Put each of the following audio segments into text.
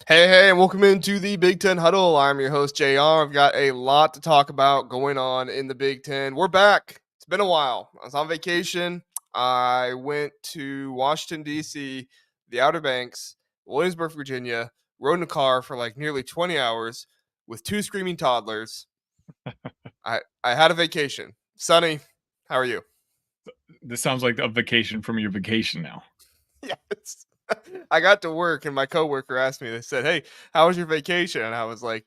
Hey, and welcome into the Big Ten Huddle. I'm your host, JR. I've got a lot to talk about going on in the Big Ten. We're back. It's been a while. I was on vacation. I went to Washington, D.C., the Outer Banks, Williamsburg, Virginia, rode in a car for like nearly 20 hours with two screaming toddlers. I had a vacation. Sonny, how are you? This sounds like a vacation from your vacation now. Yes. I got to work and my coworker asked me, they said, "Hey, how was your vacation?" And I was like,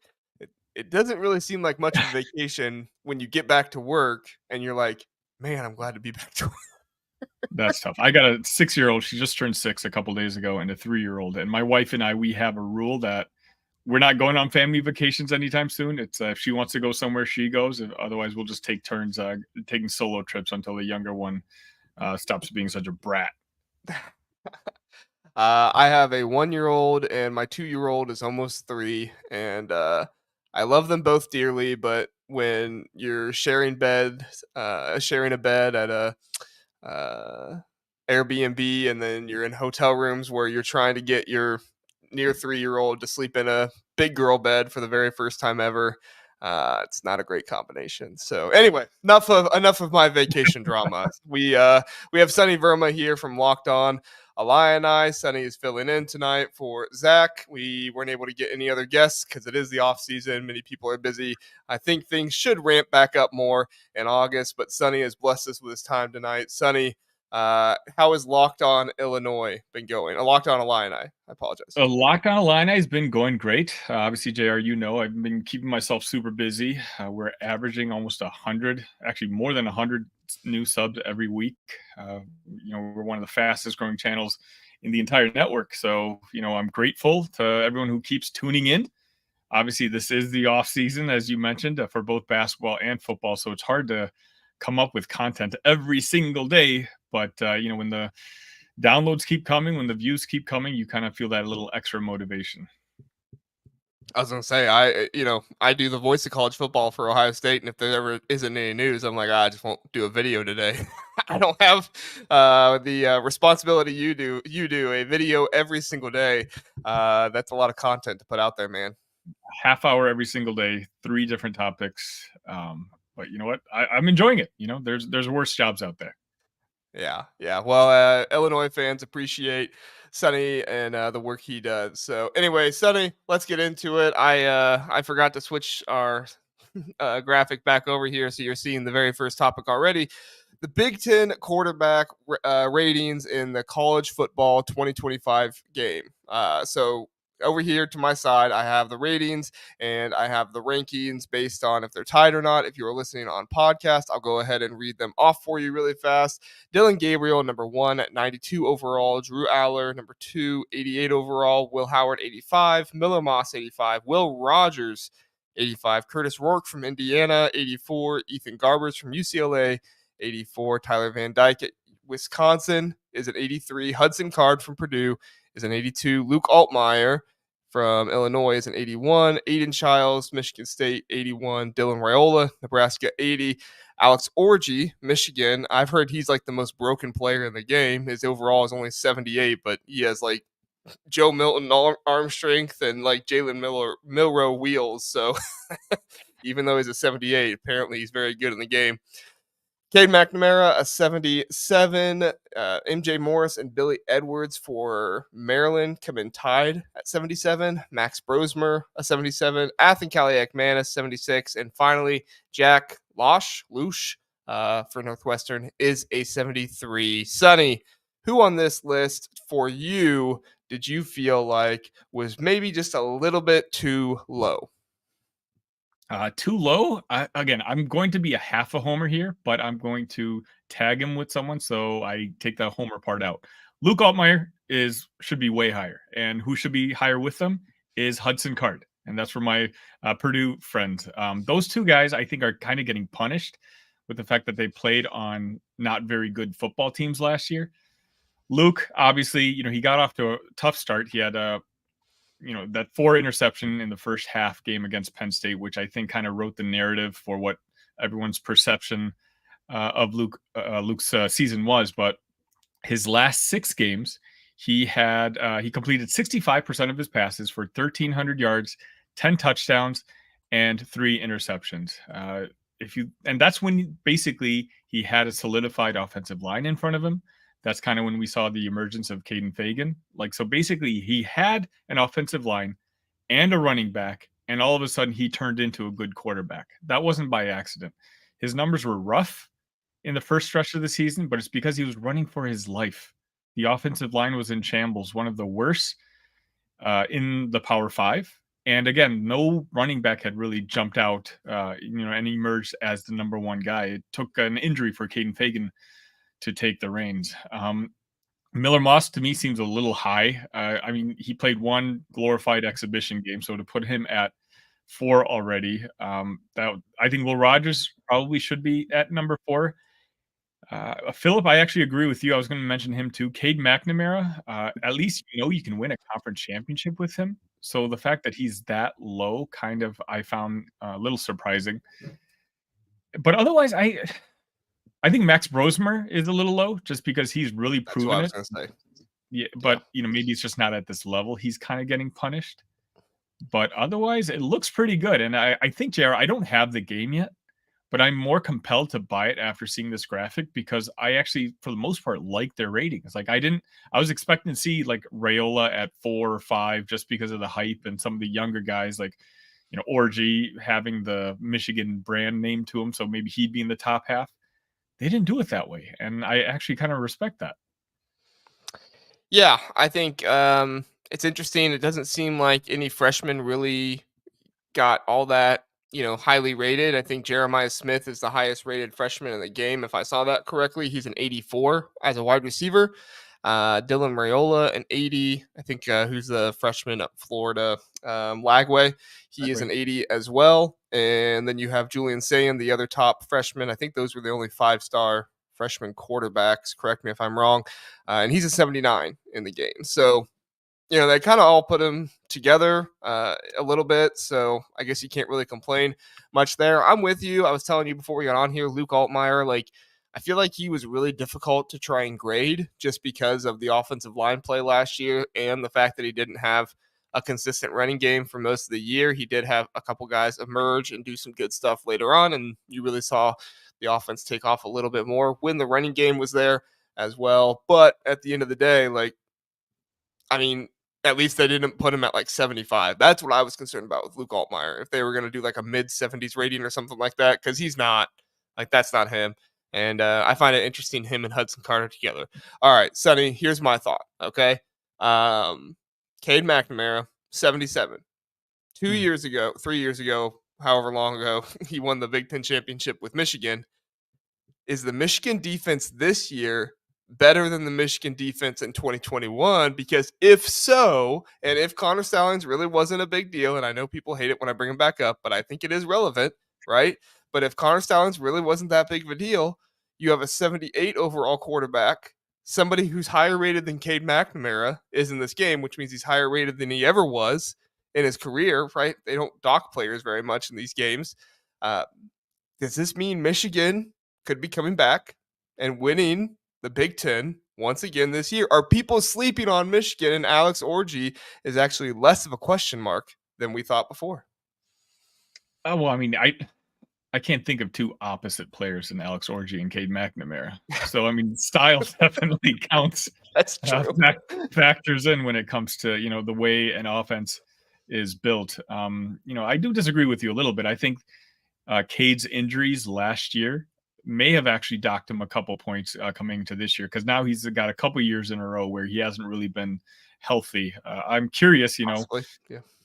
it doesn't really seem like much of a vacation when you get back to work and you're like, man, I'm glad to be back to work. That's tough. I got a 6-year-old. She just turned 6 a couple days ago, and a 3-year-old. And my wife and I, we have a rule that we're not going on family vacations anytime soon. It's if she wants to go somewhere, she goes. Otherwise, we'll just take turns taking solo trips until the younger one stops being such a brat. I have a 1 year old and my 2 year old is almost three. And I love them both dearly. But when you're sharing a bed at a uh, Airbnb, and then you're in hotel rooms where you're trying to get your near 3 year old to sleep in a big girl bed for the very first time ever. It's not a great combination. So anyway, enough of my vacation drama. We have Sunny Verma here from Locked On Illini. Sunny is filling in tonight for Zach. We weren't able to get any other guests because it is the off season. Many people are busy. I think things should ramp back up more in August, but Sunny has blessed us with his time tonight. Sunny, how has Locked On Illinois been going? Locked On Illini. I apologize. Locked On Illini has been going great. Obviously, JR, I've been keeping myself super busy. We're averaging almost 100, actually more than 100 new subs every week. We're one of the fastest growing channels in the entire network. So, I'm grateful to everyone who keeps tuning in. Obviously, this is the off season, as you mentioned, for both basketball and football. So it's hard to come up with content every single day. But, when the downloads keep coming, when the views keep coming, you kind of feel that little extra motivation. I was gonna say, I do the voice of college football for Ohio State, and if there ever isn't any news, I'm like, I just won't do a video today. I don't have the responsibility you do. You do a video every single day. That's a lot of content to put out there, man. Half hour every single day, 3 different topics. But you know what? I'm enjoying it. There's worse jobs out there. Yeah. Well, Illinois fans appreciate Sonny and the work he does. So anyway, Sonny, let's get into it. I forgot to switch our graphic back over here, so you're seeing the very first topic already. The Big Ten quarterback ratings in the college football 2025 game. So over here to my side, I have the ratings and I have the rankings based on if they're tied or not. If you are listening on podcast, I'll go ahead and read them off for you really fast. Dylan Gabriel, number 1 at 92 overall. Drew Aller, number 2, 88 overall. Will Howard, 85. Miller Moss, 85. Will Rogers, 85. Curtis Rourke from Indiana, 84. Ethan Garbers from UCLA, 84. Tyler Van Dyke at Wisconsin is an 83. Hudson Card from Purdue is an 82. Luke Altmaier from Illinois is an 81. Aiden Childs, Michigan State, 81. Dylan Raiola, Nebraska, 80. Alex Orji, Michigan. I've heard he's like the most broken player in the game. His overall is only 78, but he has like Joe Milton arm strength and like Jalen Milrow wheels. So even though he's a 78, apparently he's very good in the game. Cade McNamara, a 77. MJ Morris and Billy Edwards for Maryland come in tied at 77. Max Brosmer, a 77. Athan Kaliak-Manis, 76. And finally, Jack Loesch for Northwestern is a 73. Sonny, who on this list for you did you feel like was maybe just a little bit too low? Too low. I'm going to be a half a homer here, but I'm going to tag him with someone, so I take the homer part out. Luke Altmaier should be way higher, and who should be higher with them is Hudson Card, and that's for my Purdue friend. Those two guys, I think, are kind of getting punished with the fact that they played on not very good football teams last year. Luke, obviously, he got off to a tough start. He had that 4 interception in the first half game against Penn State, which I think kind of wrote the narrative for what everyone's perception of Luke's season was. But his last 6 games, He completed 65% of his passes for 1,300 yards, 10 touchdowns, and 3 interceptions. And that's when basically he had a solidified offensive line in front of him. That's kind of when we saw the emergence of Caden Fagan. So basically he had an offensive line and a running back, and all of a sudden he turned into a good quarterback. That wasn't by accident. His numbers were rough in the first stretch of the season, but it's because he was running for his life. The offensive line was in shambles, one of the worst in the Power Five. And again, no running back had really jumped out, and emerged as the number one guy. It took an injury for Caden Fagan to take the reins. Miller Moss to me seems a little high. He played one glorified exhibition game, so to put him at 4 already, that I think Will Rogers probably should be at number 4. Philip, I actually agree with you. I was going to mention him too. Cade McNamara, at least you can win a conference championship with him. So the fact that he's that low, kind of, I found a little surprising. But otherwise, I think Max Brosmer is a little low, just because he's really proven it. That's what I was going to say. Yeah, but maybe it's just not at this level. He's kind of getting punished. But otherwise, it looks pretty good. And I think, JR, I don't have the game yet, but I'm more compelled to buy it after seeing this graphic, because I actually, for the most part, like their ratings. I was expecting to see like Raiola at 4 or 5 just because of the hype, and some of the younger guys like, Orgy having the Michigan brand name to him. So maybe he'd be in the top half. They didn't do it that way. And I actually kind of respect that. Yeah, I think it's interesting. It doesn't seem like any freshman really got all that, highly rated. I think Jeremiah Smith is the highest rated freshman in the game. If I saw that correctly, he's an 84 as a wide receiver. Dylan Raiola, an 80. I think who's the freshman at Florida, Lagway. He is an 80 as well. And then you have Julian Sayin, the other top freshman. I think those were the only 5-star freshman quarterbacks. Correct me if I'm wrong. And he's a 79 in the game. So, they kind of all put him together a little bit. So I guess you can't really complain much there. I'm with you. I was telling you before we got on here, Luke Altmaier, I feel like he was really difficult to try and grade just because of the offensive line play last year and the fact that he didn't have a consistent running game for most of the year. He did have a couple guys emerge and do some good stuff later on, and you really saw the offense take off a little bit more when the running game was there as well. But at the end of the day, at least they didn't put him at 75. That's what I was concerned about with Luke Altmaier. If they were going to do a mid 70s rating or something like that, because he's not, that's not him. And I find it interesting, him and Hudson Carter together. All right, Sonny, here's my thought, okay? Cade McNamara, 77. 3 years ago, however long ago, he won the Big Ten championship with Michigan. Is the Michigan defense this year better than the Michigan defense in 2021? Because if so, and if Connor Stallings really wasn't a big deal, and I know people hate it when I bring him back up, but I think it is relevant, right? But if Connor Stallings really wasn't that big of a deal, you have a 78 overall quarterback, somebody who's higher rated than Cade McNamara is in this game, which means he's higher rated than he ever was in his career, right? They don't dock players very much in these games. Does this mean Michigan could be coming back and winning the Big Ten once again this year? Are people sleeping on Michigan, and Alex Orji is actually less of a question mark than we thought before? Well, I can't think of two opposite players in Alex Orji and Cade McNamara. So, style definitely counts. That's true. Factors in when it comes to, the way an offense is built. I do disagree with you a little bit. I think Cade's injuries last year may have actually docked him a couple points coming to this year, because now he's got a couple years in a row where he hasn't really been healthy. I'm curious,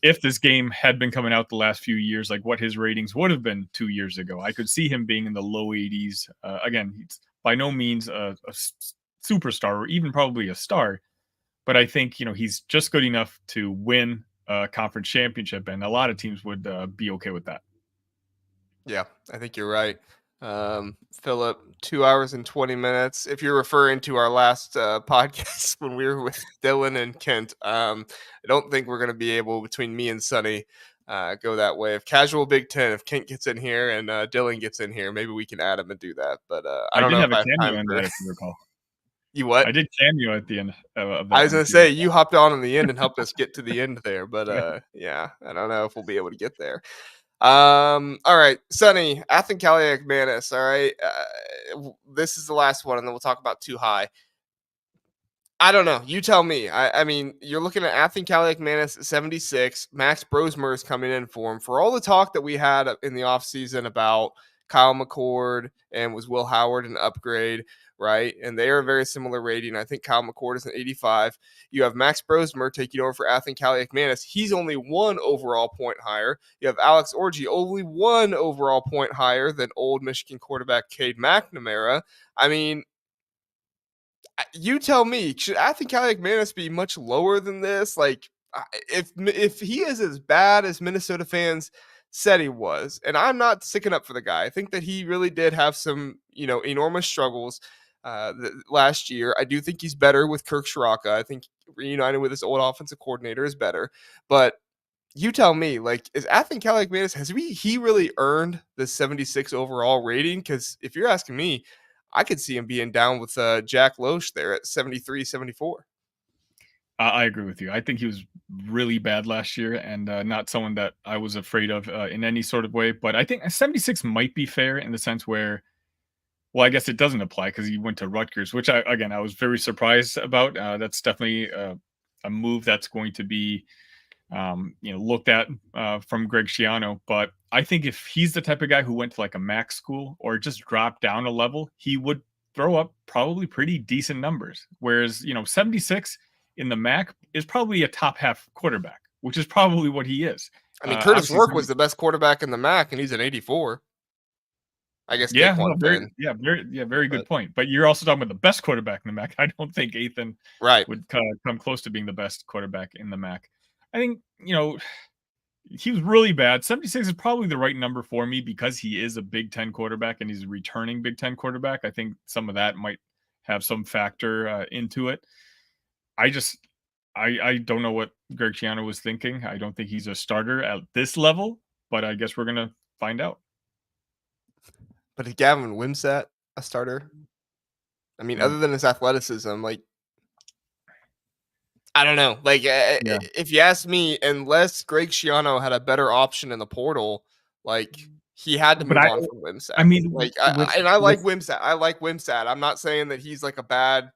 if this game had been coming out the last few years, what his ratings would have been 2 years ago. I could see him being in the low 80s. Again, he's by no means a superstar or even probably a star, but I think, he's just good enough to win a conference championship, and a lot of teams would be okay with that. Yeah, I think you're right. Philip, 2 hours and 20 minutes. If you're referring to our last podcast when we were with Dylan and Kent, I don't think we're going to be able, between me and Sonny, go that way. If casual Big Ten, if Kent gets in here and Dylan gets in here, maybe we can add him and do that. But I don't know if I have time for that, if you recall. You what? I did cameo at the end of I that was one gonna too. say you hopped on in the end and helped us get to the end there, but yeah, I don't know if we'll be able to get there. All right, Sonny, Athan Manis. All right, this is the last one, and then we'll talk about too high. I don't know. You tell me. I mean, you're looking at Athan Manis at 76. Max Brosmer is coming in for him. For all the talk that we had in the offseason about Kyle McCord and was Will Howard an upgrade, right? And they are a very similar rating. I think Kyle McCord is an 85. You have Max Brosmer taking over for Athan Manis. He's only one overall point higher. You have Alex Orji, only one overall point higher than old Michigan quarterback Cade McNamara. I mean, you tell me, should Athan Manis be much lower than this? Like, if he is as bad as Minnesota fans said he was, and I'm not sticking up for the guy, I think that he really did have some, enormous struggles last year. I do think he's better with Kirk Shiraka. I think reunited with his old offensive coordinator is better, but you tell me, like, is Athan Manis, has he really earned the 76 overall rating? Because if you're asking me, I could see him being down with Jack Loesch there at 73, 74. I agree with you. I think he was really bad last year, and not someone that I was afraid of in any sort of way. But I think 76 might be fair in the sense where, well, I guess it doesn't apply because he went to Rutgers, which I was very surprised about. That's definitely a move that's going to be looked at from Greg Schiano. But I think if he's the type of guy who went to like a MAC school or just dropped down a level, he would throw up probably pretty decent numbers. Whereas, 76 in the MAC is probably a top half quarterback, which is probably what he is. I mean, Curtis Obviously, Rourke was the best quarterback in the MAC, and he's an 84. I guess yeah, no, Daquan Finn, very good but point. But you're also talking about the best quarterback in the MAC. I don't think Ethan right. would come close to being the best quarterback in the MAC. I think, he was really bad. 76 is probably the right number for me because he is a Big Ten quarterback and he's a returning Big Ten quarterback. I think some of that might have some factor into it. I just, I don't know what Greg Schiano was thinking. I don't think he's a starter at this level, but I guess we're gonna find out. But is Gavin Wimsatt a starter? I mean, Mm, other than his athleticism, like, I don't know. Like, yeah, if you ask me, unless Greg Schiano had a better option in the portal, like, he had to but move on from I Wimsatt. mean, Like, and I like Wimsatt. I like Wimsatt. I'm not saying that he's like a bad,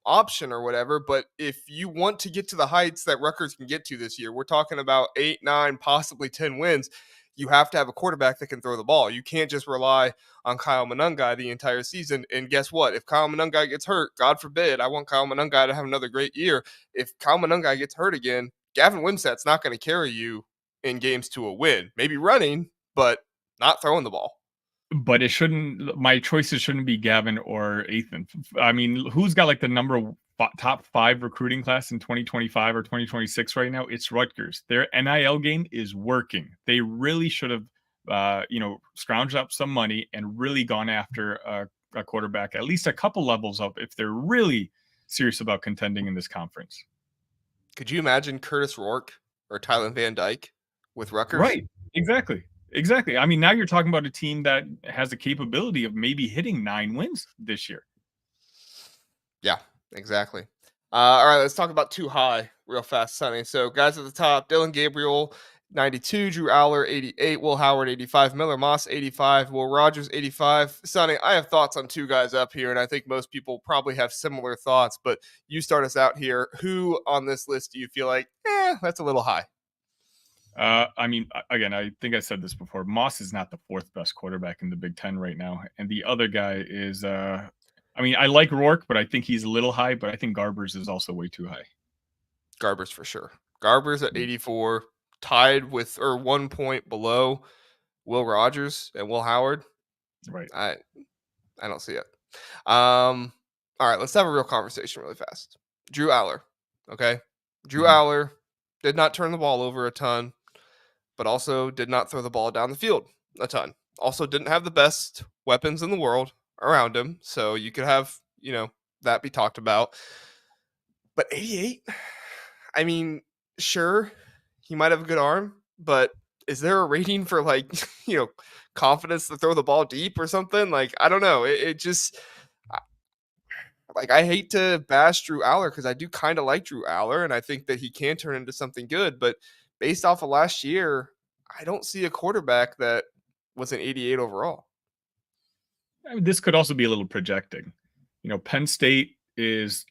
option or whatever. But if you want to get to the heights that Rutgers can get to this year, we're talking about 8, 9, possibly 10 wins. You have to have a quarterback that can throw the ball. You can't just rely on Kyle Monungai the entire season. And guess what? If Kyle Monungai gets hurt, God forbid, I want Kyle Monungai to have another great year. If Kyle Monungai gets hurt again, Gavin Wimsatt's not going to carry you in games to a win. Maybe running, but not throwing the ball. but it shouldn't. My choices shouldn't be Gavin or Ethan. I mean, who's got like the top 5 recruiting class in 2025 or 2026 right now? It's Rutgers. Their NIL game is working. They really should have, scrounged up some money and really gone after a quarterback at least a couple levels up if they're really serious about contending in this conference. Could you imagine Curtis Rourke or Tyler Van Dyke with Rutgers? Right. Exactly. Exactly. I mean, now you're talking about a team that has the capability of maybe hitting 9 wins this year. Yeah, exactly. All right, let's talk about too high real fast, Sonny. So, guys at the top: Dylan Gabriel, 92; Drew Aller, 88; Will Howard, 85; Miller Moss, 85; Will Rogers, 85. Sonny, I have thoughts on 2 guys up here, and I think most people probably have similar thoughts. But you start us out here. Who on this list do you feel like, that's a little high? I mean, again, I think I said this before. Moss is not the 4th best quarterback in the Big Ten right now, and the other guy is. I mean, I like Rourke, but I think he's a little high. But I think Garbers is also way too high. Garbers for sure. Garbers at 84, tied with or 1 point below Will Rogers and Will Howard. Right. I don't see it. All right, let's have a real conversation really fast. Drew Aller, okay? Drew Mhm. Aller did not turn the ball over a ton, but also did not throw the ball down the field a ton. Also didn't have the best weapons in the world around him, so you could have, that be talked about. But 88, I mean, sure, he might have a good arm, but is there a rating for like, confidence to throw the ball deep or something? Like, I don't know. It just like, I hate to bash Drew Aller because I do kind of like Drew Aller, and I think that he can turn into something good. But based off of last year, I don't see a quarterback that was an 88 overall. I mean, this could also be a little projecting. Penn State is,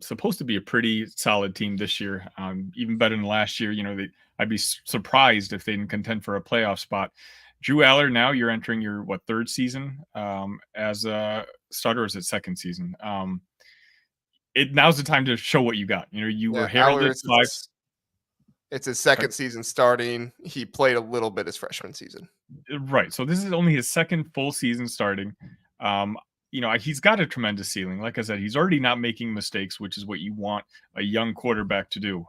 supposed to be a pretty solid team this year, even better than last year. I'd be surprised if they didn't contend for a playoff spot. Drew Aller, now you're entering your third season as a starter, or is it second season? Now's the time to show what you got. You were Yeah, Aller heralded is five. it's his second season starting. He played a little bit his freshman season. Right. So this is only his second full season starting. Um, he's got a tremendous ceiling. Like I said, he's already not making mistakes, which is what you want a young quarterback to do.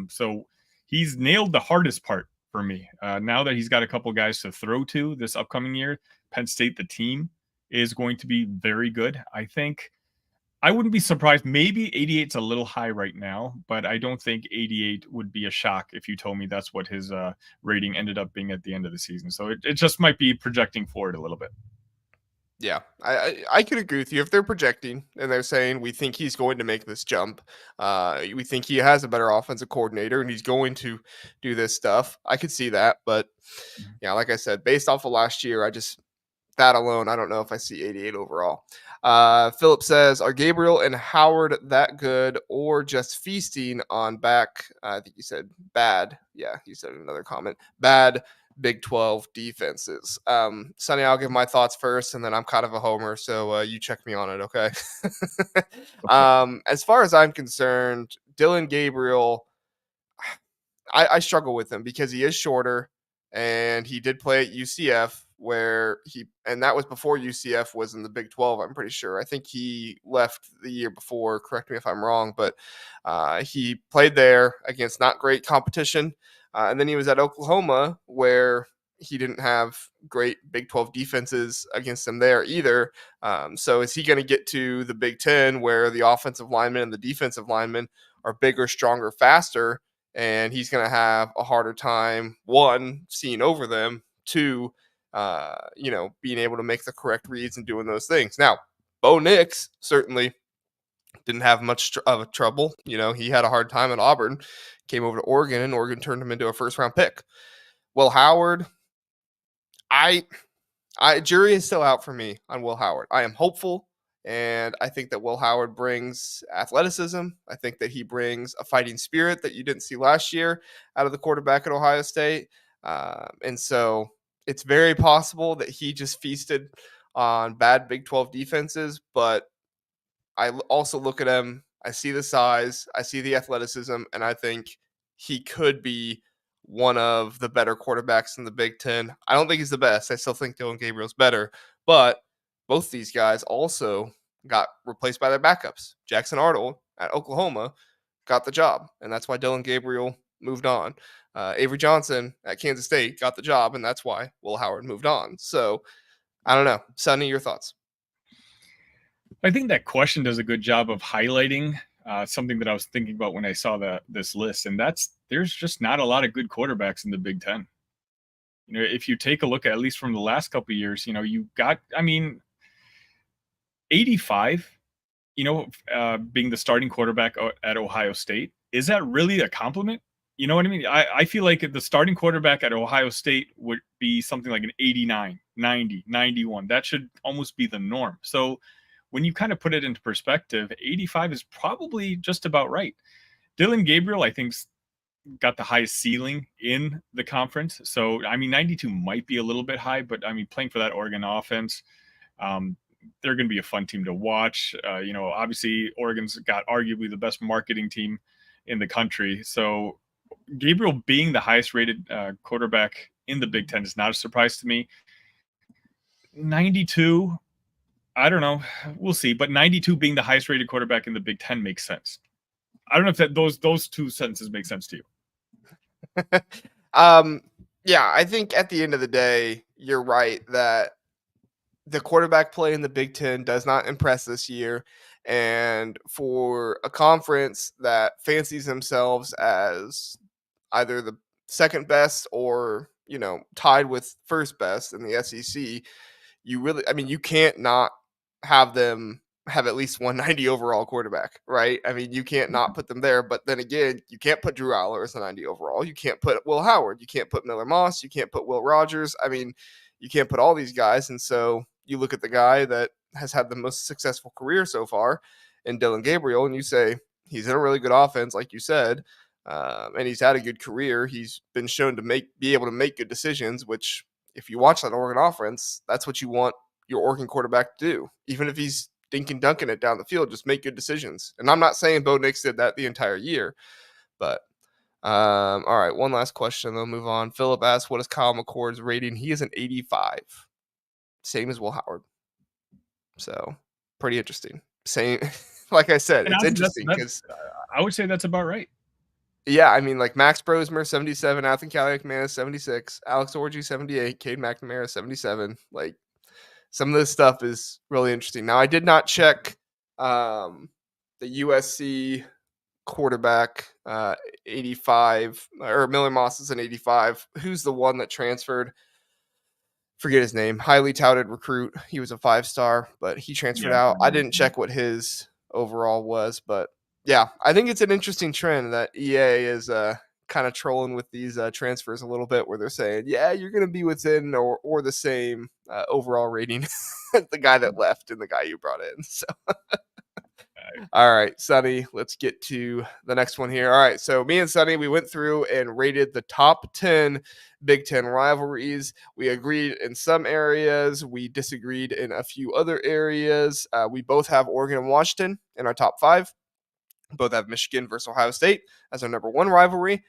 So he's nailed the hardest part for me. Now that he's got a couple guys to throw to this upcoming year, Penn State, the team, is going to be very good. I think I wouldn't be surprised. Maybe 88 is a little high right now, but I don't think 88 would be a shock if you told me that's what his rating ended up being at the end of the season. So it just might be projecting forward a little bit. Yeah, I could agree with you if they're projecting and they're saying we think he's going to make this jump. We think he has a better offensive coordinator and he's going to do this stuff. I could see that, but Mhm. yeah, like I said, based off of last year, that alone, I don't know if I see 88 overall. Philip says, are Gabriel and Howard that good or just feasting on back? I think you said bad. Yeah, you said another comment. Bad Big 12 defenses. Sonny, I'll give my thoughts first, and then I'm kind of a homer, so you check me on it, okay? Okay. As far as I'm concerned, Dylan Gabriel, I struggle with him because he is shorter and he did play at UCF and that was before UCF was in the Big 12, I'm pretty sure. I think he left the year before, correct me if I'm wrong, but he played there against not great competition. And then he was at Oklahoma where he didn't have great Big 12 defenses against him there either. So is he going to get to the Big Ten where the offensive linemen and the defensive linemen are bigger, stronger, faster? And he's going to have a harder time, one, seeing over them, two, being able to make the correct reads and doing those things. Now, Bo Nix certainly didn't have much of a trouble. He had a hard time at Auburn, came over to Oregon, and Oregon turned him into a first round pick. Will Howard, I jury is still out for me on Will Howard. I am hopeful, and I think that Will Howard brings athleticism. I think that he brings a fighting spirit that you didn't see last year out of the quarterback at Ohio State. And so it's very possible that he just feasted on bad Big 12 defenses, but I also look at him, I see the size, I see the athleticism, and I think he could be one of the better quarterbacks in the Big Ten. I don't think he's the best. I still think Dylan Gabriel's better, but both these guys also got replaced by their backups. Jackson Arnold at Oklahoma got the job, and that's why Dylan Gabriel moved on. Avery Johnson at Kansas State got the job, and that's why Will Howard moved on. So I don't know. Sonny, your thoughts? I think that question does a good job of highlighting something that I was thinking about when I saw this list, and that's there's just not a lot of good quarterbacks in the Big Ten. If you take a look at least from the last couple of years, you got, I mean, 85, being the starting quarterback at Ohio State, is that really a compliment? You know what I mean? I feel like the starting quarterback at Ohio State would be something like an 89, 90, 91. That should almost be the norm. So when you kind of put it into perspective, 85 is probably just about right. Dylan Gabriel, I think, got the highest ceiling in the conference. So, I mean, 92 might be a little bit high, but I mean, playing for that Oregon offense, um, they're going to be a fun team to watch. Obviously, Oregon's got arguably the best marketing team in the country. So, Gabriel being the highest rated quarterback in the Big Ten is not a surprise to me. 92, I don't know. We'll see. But 92 being the highest rated quarterback in the Big Ten makes sense. I don't know if those two sentences make sense to you. um, yeah, I think at the end of the day, you're right that the quarterback play in the Big Ten does not impress this year. And for a conference that fancies themselves as either the second best or, tied with first best in the SEC, you can't not have them have at least 190 overall quarterback, right? I mean, you can't not put them there. But then again, you can't put Drew Aller as a 90 overall. You can't put Will Howard. You can't put Miller Moss. You can't put Will Rogers. I mean, you can't put all these guys. And so you look at the guy that has had the most successful career so far in Dylan Gabriel, and you say he's in a really good offense, like you said, and he's had a good career. He's been shown to be able to make good decisions, which if you watch that Oregon offense, that's what you want your Oregon quarterback to do. Even if he's dinking dunking it down the field, just make good decisions. And I'm not saying Bo Nix did that the entire year, but all right, one last question, then we'll move on. Philip asks, what is Kyle McCord's rating? He is an 85, same as Will Howard. So pretty interesting. Same, like I said, And it's honestly, interesting because I would say that's about right. yeah, I mean, like Max Brosmer 77, Athan Kaliakmanis 76, Alex Orji 78, Cade McNamara 77. Like some of this stuff is really interesting. Now, I did not check the USC quarterback 85 or Miller Moss is an 85. Who's the one that transferred? Forget his name. Highly touted recruit. He was a 5-star, but he transferred out. I didn't check what his overall was, but yeah, I think it's an interesting trend that EA is kind of trolling with these transfers a little bit, where they're saying, yeah, you're going to be within or the same overall rating as the guy that left and the guy you brought in. So all right, Sonny, let's get to the next one here. All right, so me and Sonny, we went through and rated the top 10 Big Ten rivalries. We agreed in some areas. We disagreed in a few other areas. We both have Oregon and Washington in our top 5. Both have Michigan versus Ohio State as our number 1 rivalry.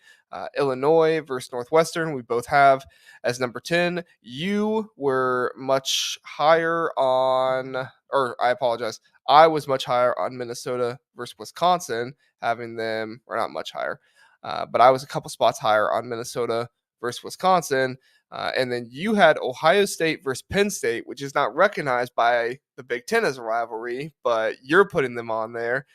Illinois versus Northwestern, we both have as number 10. You were much higher on, or I apologize, I was much higher on Minnesota versus Wisconsin, having them, or not much higher, but I was a couple spots higher on Minnesota versus Wisconsin. And then you had Ohio State versus Penn State, which is not recognized by the Big Ten as a rivalry, but you're putting them on there.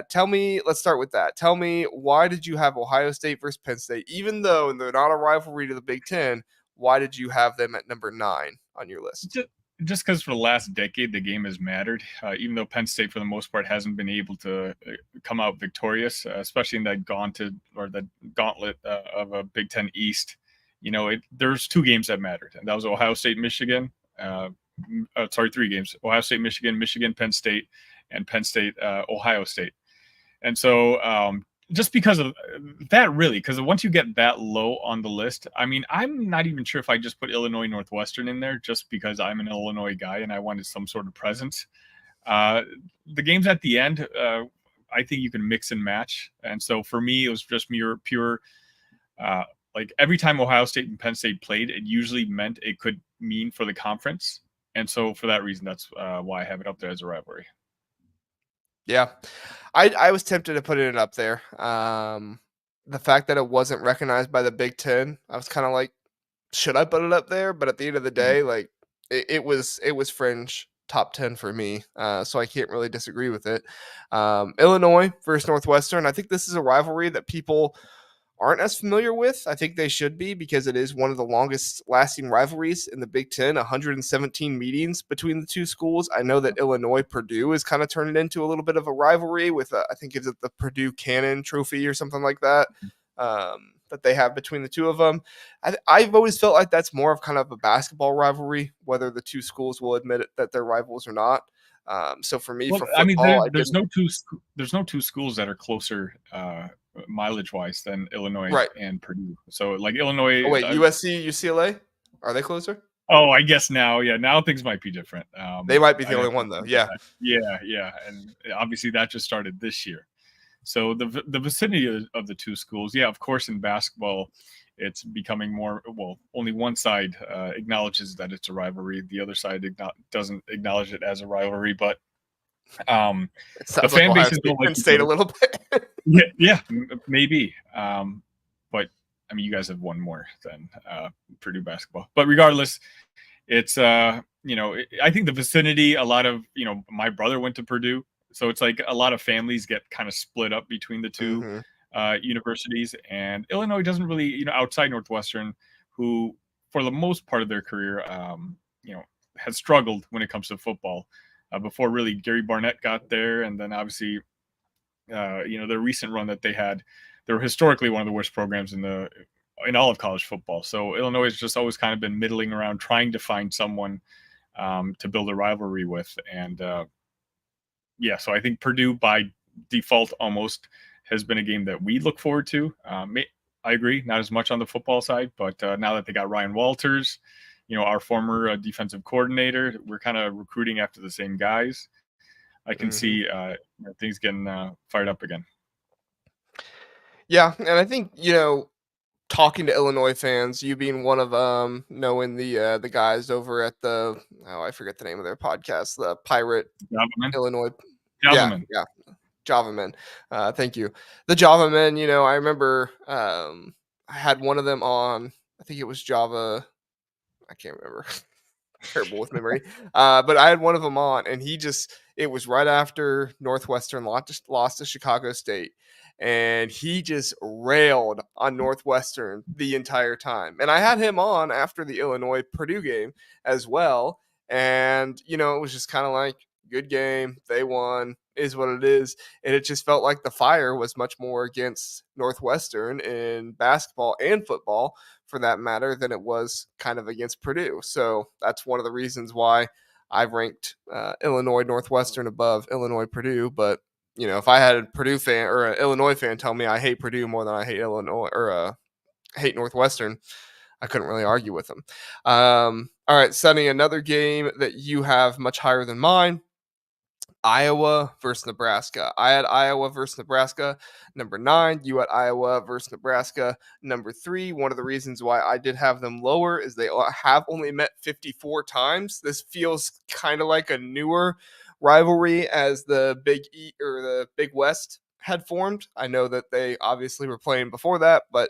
Tell me, let's start with that. Tell me, why did you have Ohio State versus Penn State, even though they're not a rivalry to the Big Ten? Why did you have them at number 9 on your list? Just because for the last decade the game has mattered, even though Penn State for the most part hasn't been able to come out victorious, especially in that gauntlet of a Big Ten East. There's 2 games that mattered, and that was Ohio State, Michigan. 3 games: Ohio State, Michigan, Penn State, and Penn State, Ohio State. And so just because of that, really, because once you get that low on the list, I mean, I'm not even sure if I just put Illinois Northwestern in there just because I'm an Illinois guy and I wanted some sort of presence. The games at the end, I think you can mix and match. And so for me, it was just pure like every time Ohio State and Penn State played, it usually meant it could mean for the conference. And so for that reason, that's why I have it up there as a rivalry. Yeah, I was tempted to put it up there. The fact that it wasn't recognized by the Big Ten, I was kind of like, should I put it up there? But at the end of the day, like it was fringe top 10 for me. So I can't really disagree with it. Illinois versus Northwestern. I think this is a rivalry that people aren't as familiar with. I think they should be, because it is one of the longest lasting rivalries in the Big Ten, 117 meetings between the two schools. I know that Illinois Purdue is kind of turning into a little bit of a rivalry with, I think it's the Purdue Cannon Trophy or something like that, that they have between the two of them. I've always felt like that's more of kind of a basketball rivalry, whether the two schools will admit it, that they're rivals or not. So for me, for football, I mean, there's no two schools that are closer mileage wise than Illinois and Purdue. So like Illinois. Oh wait, USC, UCLA, are they closer? Oh, I guess now things might be different. They might be the only one though. Yeah, and obviously that just started this year. So the vicinity of the two schools, of course, in basketball, it's becoming more. Well, only one side acknowledges that it's a rivalry. The other side doesn't acknowledge it as a rivalry, but the fan base is Penn State a little bit. yeah, maybe. But I mean, you guys have won more than Purdue basketball. But regardless, it's I think the vicinity. A lot of my brother went to Purdue, so it's like a lot of families get kind of split up between the two universities. And Illinois doesn't really, outside Northwestern, who for the most part of their career, has struggled when it comes to football. before really Gary Barnett got there, and then obviously the recent run that they had. They were historically one of the worst programs in all of college football. So Illinois has just always kind of been middling around, trying to find someone to build a rivalry with, and yeah, so I think Purdue by default almost has been a game that we look forward to. I agree, not as much on the football side, but now that they got Ryan Walters, our former defensive coordinator, we're kind of recruiting after the same guys. I can Mhm. see things getting fired up again. Yeah, and I think, talking to Illinois fans, you being one of knowing the guys over at I forget the name of their podcast, the Pirate Javaman, Illinois. Yeah, Javaman. yeah, Java Men. Thank you. The Java Men, I remember I had one of them on, I think it was Java, I can't remember. Terrible with memory. But I had one of them on, and it was right after Northwestern lost to Chicago State. And he just railed on Northwestern the entire time. And I had him on after the Illinois Purdue game as well. And, it was just kind of like, good game. They won, is what it is. And it just felt like the fire was much more against Northwestern in basketball and football for that matter than it was kind of against Purdue. So that's one of the reasons why I've ranked Illinois Northwestern above Illinois Purdue. But if I had a Purdue fan or an Illinois fan tell me I hate Purdue more than I hate Illinois or hate Northwestern, I couldn't really argue with them. All right, Sonny, another game that you have much higher than mine. Iowa versus Nebraska. I had Iowa versus Nebraska. Number 9, you had Iowa versus Nebraska. Number 3, one of the reasons why I did have them lower is they have only met 54 times. This feels kind of like a newer rivalry as the Big E or the Big West had formed. I know that they obviously were playing before that, but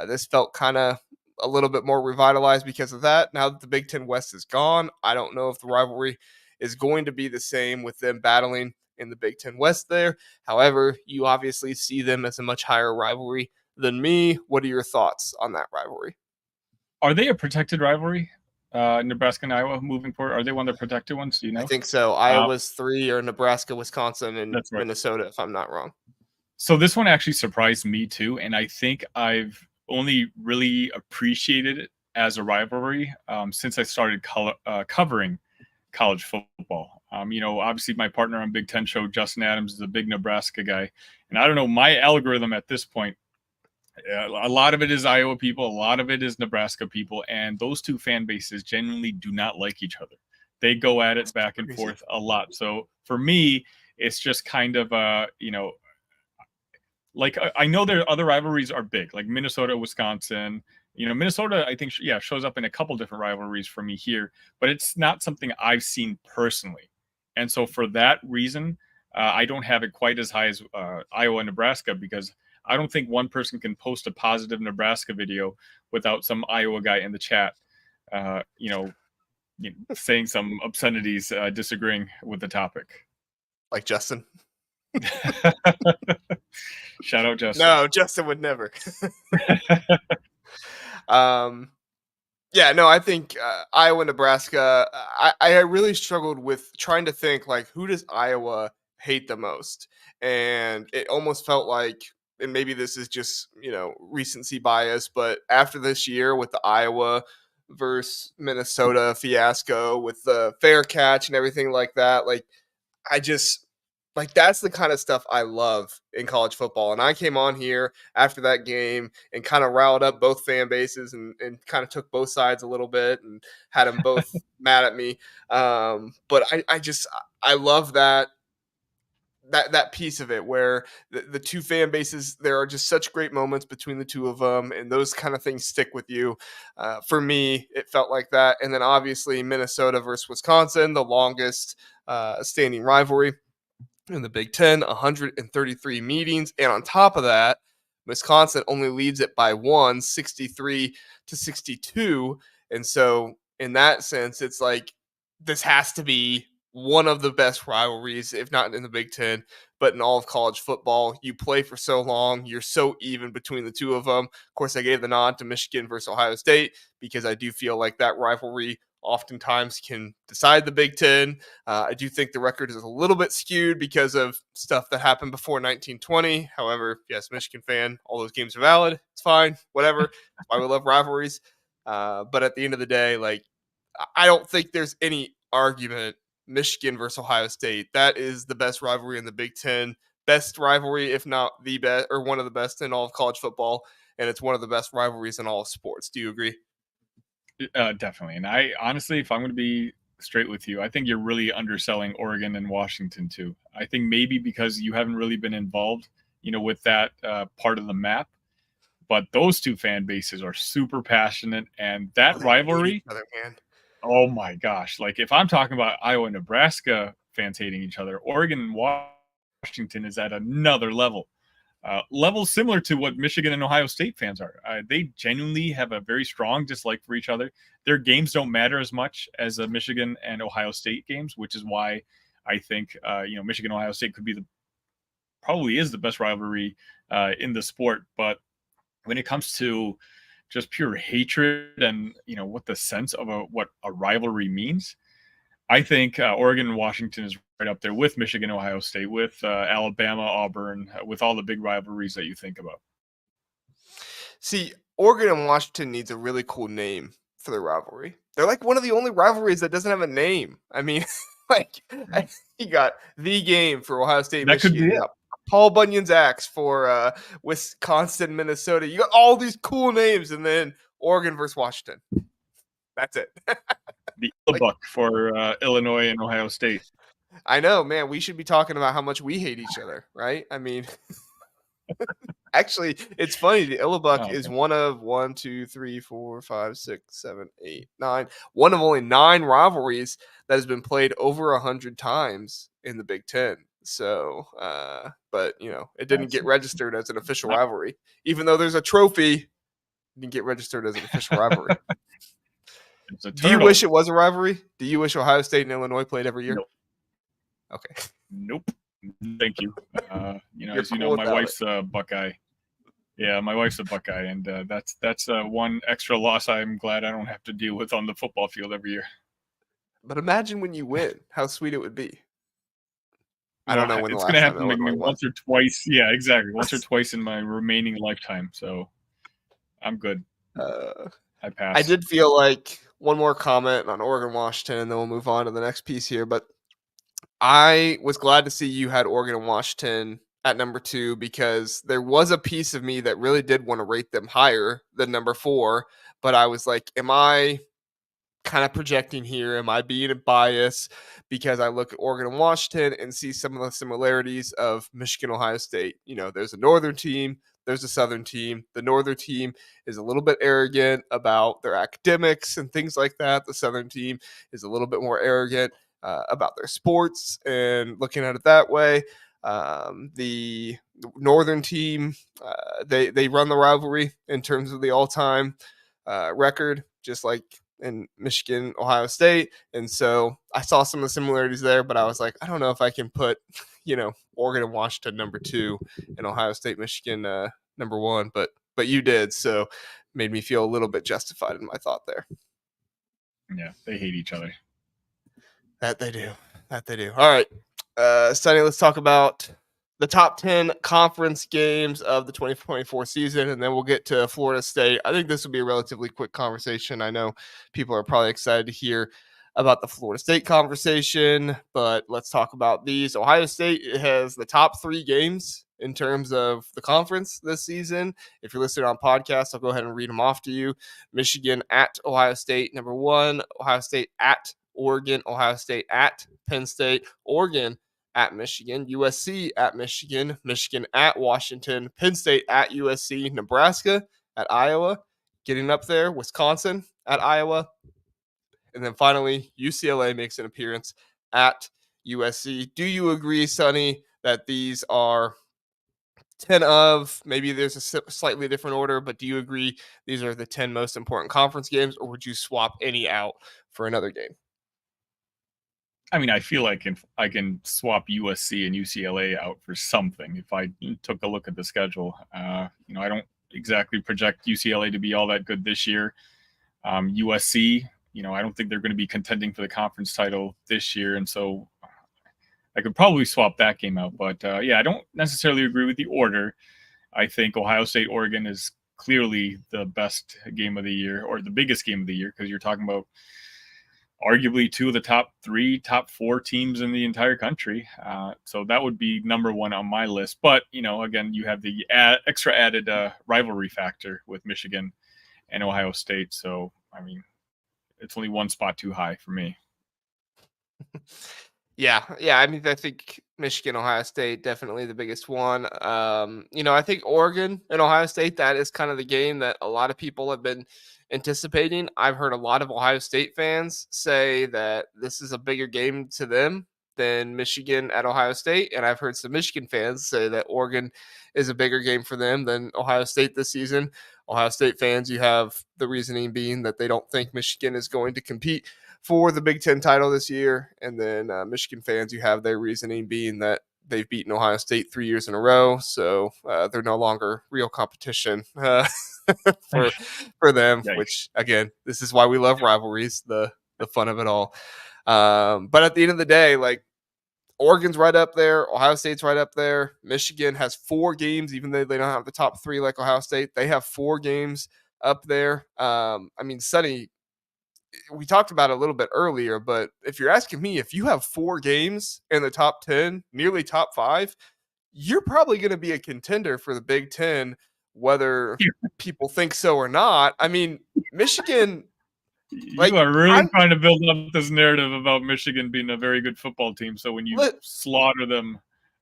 this felt kind of a little bit more revitalized because of that. Now that the Big Ten West is gone, I don't know if the rivalry is going to be the same with them battling in the Big Ten West there. However, you obviously see them as a much higher rivalry than me. What are your thoughts on that rivalry? Are they a protected rivalry? Nebraska and Iowa moving forward. Are they one of the protected ones? Do you I know? think so. Uh, Iowa's 3 or Nebraska, Wisconsin, and that's right. Minnesota, if I'm not wrong. So this one actually surprised me too, and I think I've only really appreciated it as a rivalry since I started covering college football. Obviously my partner on Big Ten show, Justin Adams, is a big Nebraska guy, and I don't know, my algorithm at this point, a lot of it is Iowa people, a lot of it is Nebraska people, and those two fan bases genuinely do not like each other. They go at it back and Crazy. forth a lot. So for me, it's just kind of like I know their other rivalries are big, like Minnesota, Wisconsin. Minnesota, I think, shows up in a couple different rivalries for me here, but it's not something I've seen personally. And so for that reason, I don't have it quite as high as Iowa, Nebraska, because I don't think one person can post a positive Nebraska video without some Iowa guy in the chat, uh, you know, saying some obscenities, disagreeing with the topic. Like Justin. Shout out, Justin. No, Justin would never. um, Yeah, no, I think Iowa, Nebraska. I really struggled with trying to think like who does Iowa hate the most, and it almost felt like, and maybe this is just recency bias, but after this year with the Iowa versus Minnesota fiasco with the fair catch and everything like that, like I just like that's the kind of stuff I love in college football. And I came on here after that game and kind of riled up both fan bases and kind of took both sides a little bit and had them both mad at me. But I love that piece of it where the two fan bases, there are just such great moments between the two of them, and those kind of things stick with you. For me, it felt like that. And then obviously Minnesota versus Wisconsin, the longest standing rivalry in the Big Ten, 133 meetings. And on top of that, Wisconsin only leads it by 63-62. And so, in that sense, it's like this has to be one of the best rivalries, if not in the Big Ten, but in all of college football. You play for so long, you're so even between the two of them. Of course, I gave the nod to Michigan versus Ohio State because I do feel like that rivalry oftentimes can decide the Big Ten. I do think the record is a little bit skewed because of stuff that happened before 1920. However, yes, Michigan fan, all those games are valid. It's fine, whatever. That's why we love rivalries. But at the end of the day, like, I don't think there's any argument Michigan versus Ohio State. That is the best rivalry in the Big Ten. Best rivalry, if not the best, or one of the best in all of college football. And it's one of the best rivalries in all of sports. Do you agree? Definitely. And I honestly, if I'm going to be straight with you, I think you're really underselling Oregon and Washington too. I think maybe because you haven't really been involved, with that part of the map. But those two fan bases are super passionate, and that They hate rivalry. each other, man. Oh my gosh! Like if I'm talking about Iowa and Nebraska fans hating each other, Oregon and Washington is at another level. Levels similar to what Michigan and Ohio State fans are. They genuinely have a very strong dislike for each other. Their games don't matter as much as the Michigan and Ohio State games, which is why I think Michigan Ohio State could be probably is the best rivalry in the sport. But when it comes to just pure hatred and what the sense of what a rivalry means, I think Oregon and Washington is right up there with Michigan, Ohio State, with Alabama, Auburn, with all the big rivalries that you think about. See, Oregon and Washington needs a really cool name for their rivalry. They're like one of the only rivalries that doesn't have a name. I mean, like you got the game for Ohio State, That could Michigan. be You it. got Paul Bunyan's axe for Wisconsin, Minnesota. You got all these cool names, and then Oregon versus Washington. That's it. The book for Illinois and Ohio State. I know, man. We should be talking about how much we hate each other, right? I mean, actually, it's funny. The Illabuck is one of 1, 2, 3, 4, 5, 6, 7, 8, 9. One of only 9 rivalries that has been played over 100 times in the Big Ten. So, but it didn't get registered as an official rivalry, even though there's a trophy. It didn't get registered as an official rivalry. Do you wish it was a rivalry? Do you wish Ohio State and Illinois played every year? Nope. Okay. Nope. Thank you. As cool my wife's a Buckeye. Yeah, my wife's a Buckeye, and that's one extra loss I'm glad I don't have to deal with on the football field every year. But imagine when you win, how sweet it would be. I don't know when it's the last going to time happen maybe once or twice. Yeah, exactly. Once or twice in my remaining lifetime. So I'm good. I pass. I did feel like one more comment on Oregon, Washington, and then we'll move on to the next piece here. But I was glad to see you had Oregon and Washington at number 2 because there was a piece of me that really did want to rate them higher than number 4. But I was like, am I kind of projecting here? Am I being biased because I look at Oregon and Washington and see some of the similarities of Michigan, Ohio State? There's a northern team, there's a southern team. The northern team is a little bit arrogant about their academics and things like that. The southern team is a little bit more arrogant about their sports and looking at it that way. The northern team, they run the rivalry in terms of the all-time record, just like in Michigan, Ohio State. And so I saw some of the similarities there, but I was like, I don't know if I can put, Oregon and Washington number 2 and Ohio State, Michigan number 1, but you did. So made me feel a little bit justified in my thought there. Yeah, they hate each other. That they do. All right. Sonny, let's talk about the top 10 conference games of the 2024 season, and then we'll get to Florida State. I think this will be a relatively quick conversation. I know people are probably excited to hear about the Florida State conversation, but let's talk about these. Ohio State has the top 3 games in terms of the conference this season. If you're listening on podcast, I'll go ahead and read them off to you. Michigan at Ohio State, number 1. Ohio State at Oregon. Ohio State at Penn State. Oregon at Michigan, USC at Michigan, Michigan at Washington, Penn State at USC, Nebraska at Iowa, getting up there, Wisconsin at Iowa, and then finally UCLA makes an appearance at USC. Do you agree, Sonny, that these are 10 of, maybe there's a slightly different order, but do you agree these are the 10 most important conference games, or would you swap any out for another game? I mean, I feel like I can swap USC and UCLA out for something if I took a look at the schedule. I don't exactly project UCLA to be all that good this year. USC, I don't think they're going to be contending for the conference title this year, and so I could probably swap that game out. But yeah, I don't necessarily agree with the order. I think Ohio State Oregon is clearly the best game of the year, or the biggest game of the year, because you're talking about arguably two of the top three, top four teams in the entire country. So that would be number one on my list. But, again, you have the extra added rivalry factor with Michigan and Ohio State. So, I mean, it's only one spot too high for me. Yeah. I mean, I think Michigan, Ohio State, definitely the biggest one. I think Oregon and Ohio State, that is kind of the game that a lot of people have been anticipating. I've heard a lot of Ohio State fans say that this is a bigger game to them than Michigan at Ohio State. And I've heard some Michigan fans say that Oregon is a bigger game for them than Ohio State this season. Ohio State fans, you have the reasoning being that they don't think Michigan is going to compete for the Big Ten title this year. And then Michigan fans, you have their reasoning being that they've beaten Ohio State 3 years in a row, so they're no longer real competition for them. Yikes. Which, again, this is why we love rivalries, the fun of it all. But at the end of the day, like, Oregon's right up there. Ohio State's right up there. Michigan has 4 games, even though they don't have the top 3 like Ohio State. They have 4 games up there. I mean, Sonny, we talked about it a little bit earlier, but if you're asking me, if you have 4 games in the top 10, nearly top 5, you're probably going to be a contender for the Big Ten, whether people think so or not. I mean, Michigan. You are really trying to build up this narrative about Michigan being a very good football team. So when you slaughter them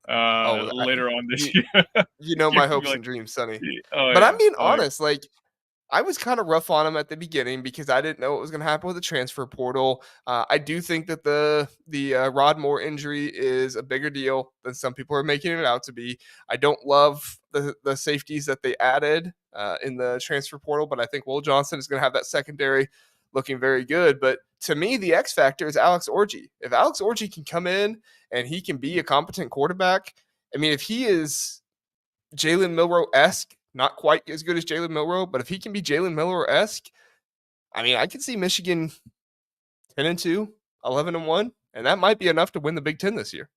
later on this year, my hopes and dreams, Sonny. Oh, but yeah. I'm being honest, like, I was kind of rough on him at the beginning because I didn't know what was going to happen with the transfer portal. I do think that the Rod Moore injury is a bigger deal than some people are making it out to be. I don't love the safeties that they added in the transfer portal, but I think Will Johnson is going to have that secondary looking very good. But to me, the X factor is Alex Orji. If Alex Orji can come in and he can be a competent quarterback, I mean, if he is Jalen Milroe-esque, not quite as good as Jalen Milroe, but if he can be Jalen Milroe-esque, I mean, I can see Michigan 10-2, 11-1, and that might be enough to win the Big Ten this year.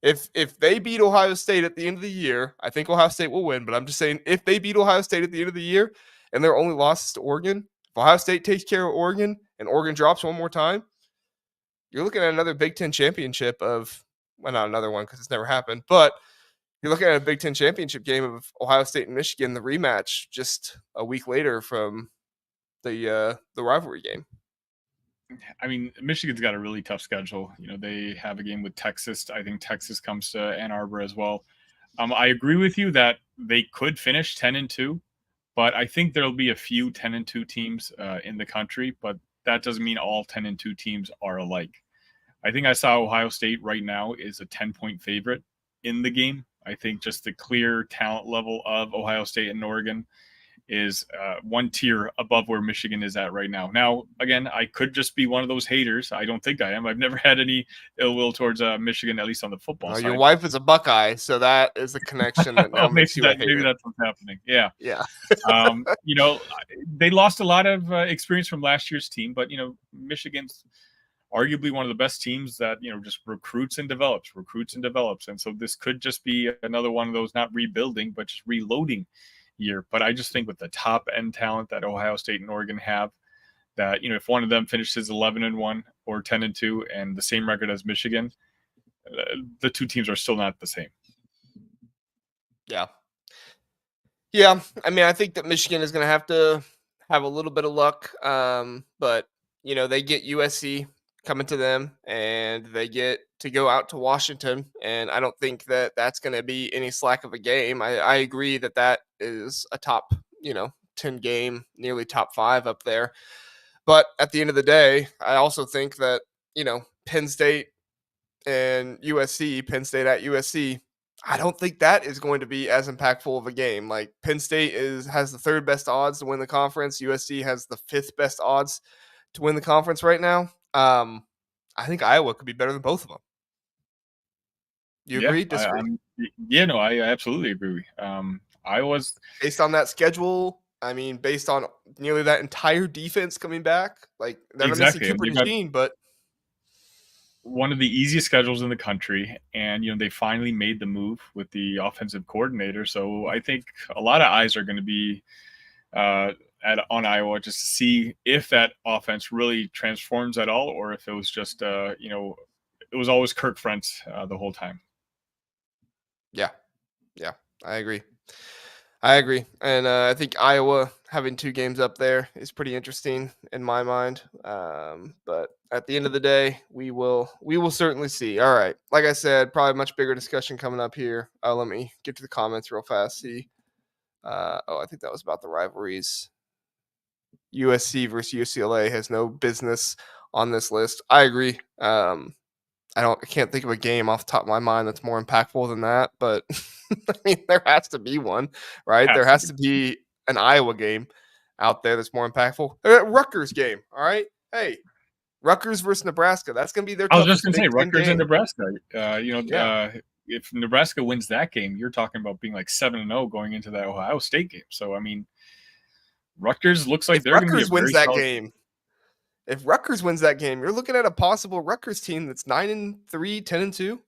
If they beat Ohio State at the end of the year, I think Ohio State will win, but I'm just saying, if they beat Ohio State at the end of the year and their only loss is to Oregon, if Ohio State takes care of Oregon and Oregon drops one more time, you're looking at another Big Ten championship of, well, not another one because it's never happened, but you're looking at a Big Ten championship game of Ohio State and Michigan, the rematch just a week later from the rivalry game. I mean, Michigan's got a really tough schedule. They have a game with Texas. I think Texas comes to Ann Arbor as well. I agree with you that they could finish 10-2, but I think there'll be a few 10-2 teams in the country, but that doesn't mean all 10-2 teams are alike. I think I saw Ohio State right now is a 10-point favorite in the game. I think just the clear talent level of Ohio State and Oregon is one tier above where Michigan is at right now. Now, again, I could just be one of those haters. I don't think I am. I've never had any ill will towards Michigan, at least on the football side. Your wife is a Buckeye, so that is a connection that now makes you a hater. Maybe that's what's happening. Yeah. Yeah. They lost a lot of experience from last year's team, but, Michigan's arguably one of the best teams that, just recruits and develops. And so this could just be another one of those, not rebuilding, but just reloading year. But I just think with the top end talent that Ohio State and Oregon have, that, if one of them finishes 11-1 or 10-2 and the same record as Michigan, the two teams are still not the same. Yeah. I mean, I think that Michigan is going to have a little bit of luck. But, they get USC coming to them and they get to go out to Washington. And I don't think that that's going to be any slack of a game. I agree that is a top, 10 game, nearly top 5 up there. But at the end of the day, I also think that, Penn State and USC, Penn State at USC, I don't think that is going to be as impactful of a game. Like, Penn State has the 3rd best odds to win the conference. USC has the 5th best odds to win the conference right now. I think Iowa could be better than both of them. You agree? Disagree? I absolutely agree. Iowa's based on that schedule I mean, based on nearly that entire defense coming back, like they're not missing Exactly, and Cooper they got DeJean, but one of the easiest schedules in the country, and they finally made the move with the offensive coordinator. So I think a lot of eyes are going to be uh, on Iowa just to see if that offense really transforms at all, or if it was just it was always Kirk Ferentz the whole time. yeah, yeah, I agree. I agree, and I think Iowa having 2 games up there is pretty interesting in my mind. But at the end of the day, we will certainly see. All right, like I said, probably much bigger discussion coming up here. Let me get to the comments real fast. See, I think that was about the rivalries. USC versus UCLA has no business on this list. I agree. I can't think of a game off the top of my mind that's more impactful than that, but I mean there has to be one, right? There Has to has be. to be an Iowa game out there that's more impactful. Rutgers game, all right? Hey, Rutgers versus Nebraska. That's going to be their I was just toughest going to Big say Ten Rutgers and game. Nebraska. Yeah. If Nebraska wins that game, you're talking about being like 7-0 going into that Ohio State game. So I mean, Rutgers looks like If they're going to be a Rutgers wins very that solid. game, if Rutgers wins that game, you're looking at a possible Rutgers team that's 9-3, 10-2.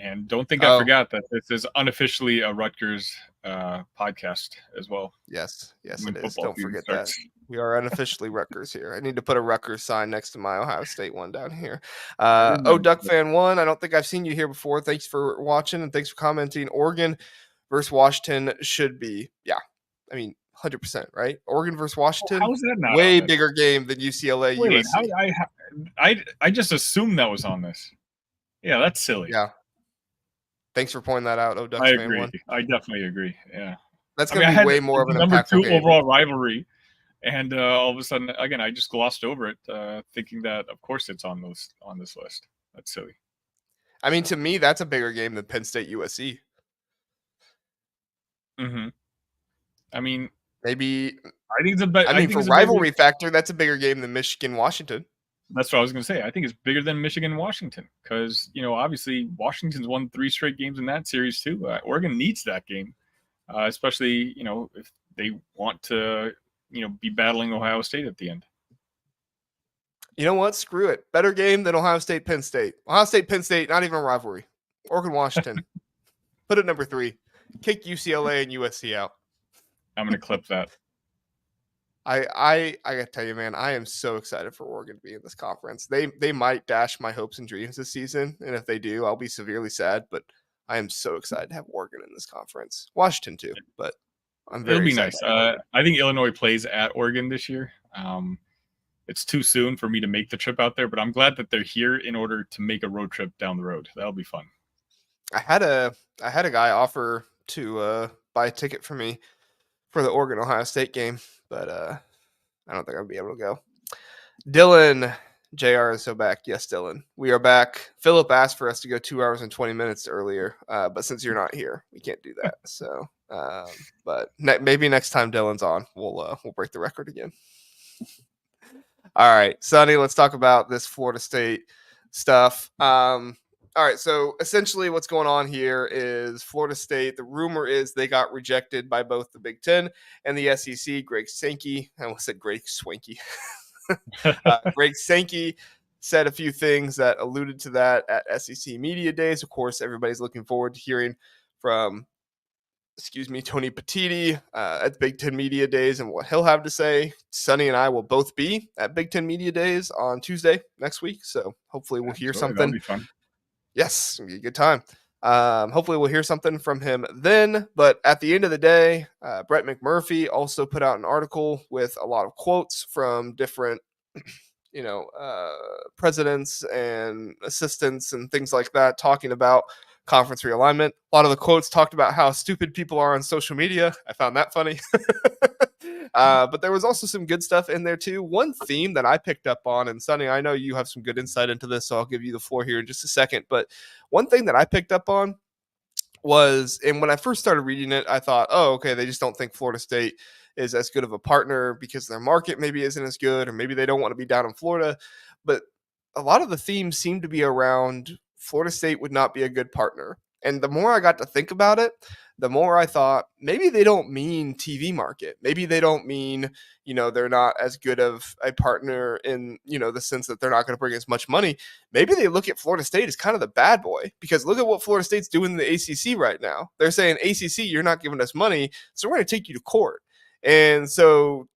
And don't think I Oh, forgot that this is unofficially a Rutgers podcast as well yes, when it is. football Don't season forget that. starts. We are unofficially Rutgers here. I need to put a Rutgers sign next to my Ohio State one down here. Good night. Duck Fan 1, I don't think I've seen you here before. Thanks for watching and thanks for commenting. Oregon versus Washington should be, yeah, I mean, 100%, right? Oregon versus Washington, How is that not on way this? bigger game than UCLA Wait, how USC. I just assumed that was on this. Yeah, that's silly. Yeah. Thanks for pointing that out, I Ducks Fan agree. 1. I definitely agree. Yeah. That's I mean, going I to be had way more of the an number impactful 2 game. overall rivalry, and all of a sudden, again, I just glossed over it, thinking that of course it's on this list. That's silly. I mean, to me, that's a bigger game than Penn State USC. Hmm. I mean, Maybe, I think I I mean, think for it's a bigger. rivalry factor, that's a bigger game than Michigan Washington. That's what I was going to say. I think it's bigger than Michigan and Washington because obviously Washington's won 3 straight games in that series too. Oregon needs that game, especially if they want to be battling Ohio State at the end. You know what? Screw it. Better game than Ohio State Penn State. Ohio State Penn State, not even a rivalry. Oregon Washington. Put it number 3. Kick UCLA and USC out. I'm going to clip that. I gotta tell you, man, I am so excited for Oregon to be in this conference. They might dash my hopes and dreams this season, and if they do, I'll be severely sad. But I am so excited to have Oregon in this conference. Washington too, but I'm It'll very be excited nice. to have Oregon. I think Illinois plays at Oregon this year. It's too soon for me to make the trip out there, but I'm glad that they're here in order to make a road trip down the road. That'll be fun. I had a guy offer to buy a ticket for me for the Oregon Ohio State game, but I don't think I'll be able to go. Dylan, JR is so back. Yes, Dylan, we are back. Philip asked for us to go 2 hours and 20 minutes earlier, but since you're not here, we can't do that. So, but maybe next time Dylan's on, we'll break the record again. All right, Sonny, let's talk about this Florida State stuff. All right, so essentially what's going on here is Florida State, the rumor is they got rejected by both the Big Ten and the SEC. Greg Sankey, I almost said Greg Swanky. Greg Sankey said a few things that alluded to that at SEC Media Days. Of course, everybody's looking forward to hearing from, Tony Petitti at Big Ten Media Days and what he'll have to say. Sonny and I will both be at Big Ten Media Days on Tuesday next week, so hopefully we'll hear Absolutely. That'll something. be fun. Yes, it'll be a good time. Hopefully we'll hear something from him then. But at the end of the day, Brett McMurphy also put out an article with a lot of quotes from different, presidents and assistants and things like that, talking about conference realignment. A lot of the quotes talked about how stupid people are on social media. I found that funny. But there was also some good stuff in there too. One theme that I picked up on, and Sonny, I know you have some good insight into this, so I'll give you the floor here in just a second. But one thing that I picked up on was, and when I first started reading it, I thought, oh, okay, they just don't think Florida State is as good of a partner because their market maybe isn't as good, or maybe they don't want to be down in Florida. But a lot of the themes seem to be around Florida State would not be a good partner. And the more I got to think about it, the more I thought maybe they don't mean TV market. Maybe they don't mean, they're not as good of a partner in, the sense that they're not going to bring as much money. Maybe they look at Florida State as kind of the bad boy, because look at what Florida State's doing in the ACC right now. They're saying, ACC, you're not giving us money, so we're going to take you to court. And so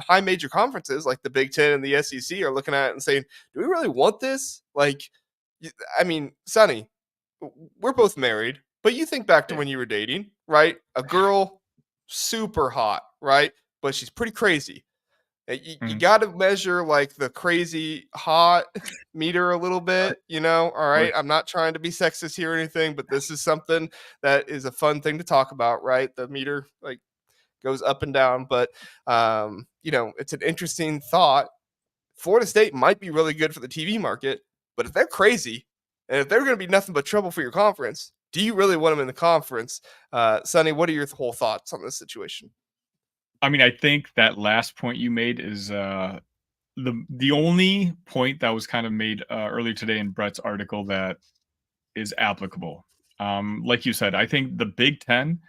high major conferences like the Big Ten and the SEC are looking at it and saying, do we really want this? Like, I mean, Sonny, we're both married, but you think back to when you were dating, right? A girl, super hot, right? But she's pretty crazy. You got to measure like the crazy hot meter a little bit, All right. I'm not trying to be sexist here or anything, but this is something that is a fun thing to talk about, right? The meter like goes up and down, but it's an interesting thought. Florida State might be really good for the TV market, but if they're crazy and if they're going to be nothing but trouble for your conference, do you really want them in the conference? Sonny, what are your whole thoughts on this situation? I mean, I think that last point you made is the only point that was kind of made earlier today in Brett's article that is applicable. Like you said, I think the Big Ten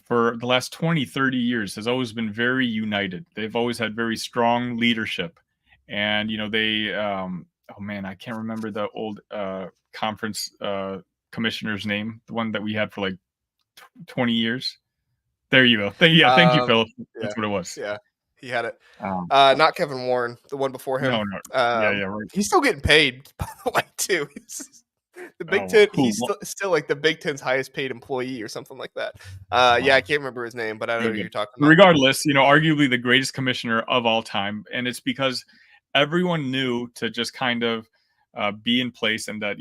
for the last 20, 30 years has always been very united. They've always had very strong leadership. And, oh man, I can't remember the old conference commissioner's name, the one that we had for like 20 years. There you go. Thank you, Phil. That's what it was. Yeah, he had it. Not Kevin Warren, the one before him. No. Right. He's still getting paid, by the way, too. The Big Ten, he's still like the Big Ten's highest paid employee or something like that. Yeah, I can't remember his name, but I know who you're talking about. Regardless, arguably the greatest commissioner of all time. And it's because everyone knew to just kind of be in place, and that,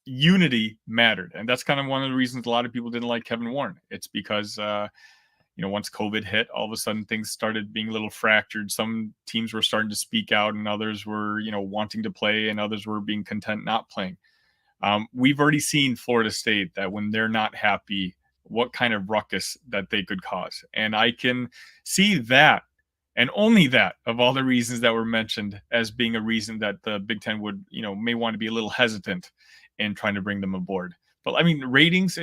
unity mattered. And that's kind of one of the reasons a lot of people didn't like Kevin Warren. It's because, once COVID hit, all of a sudden things started being a little fractured. Some teams were starting to speak out, and others were, wanting to play, and others were being content not playing. We've already seen Florida State that when they're not happy, what kind of ruckus that they could cause. And I can see that, and only that, of all the reasons that were mentioned, as being a reason that the Big Ten would, may want to be a little hesitant in trying to bring them aboard. But I mean, ratings,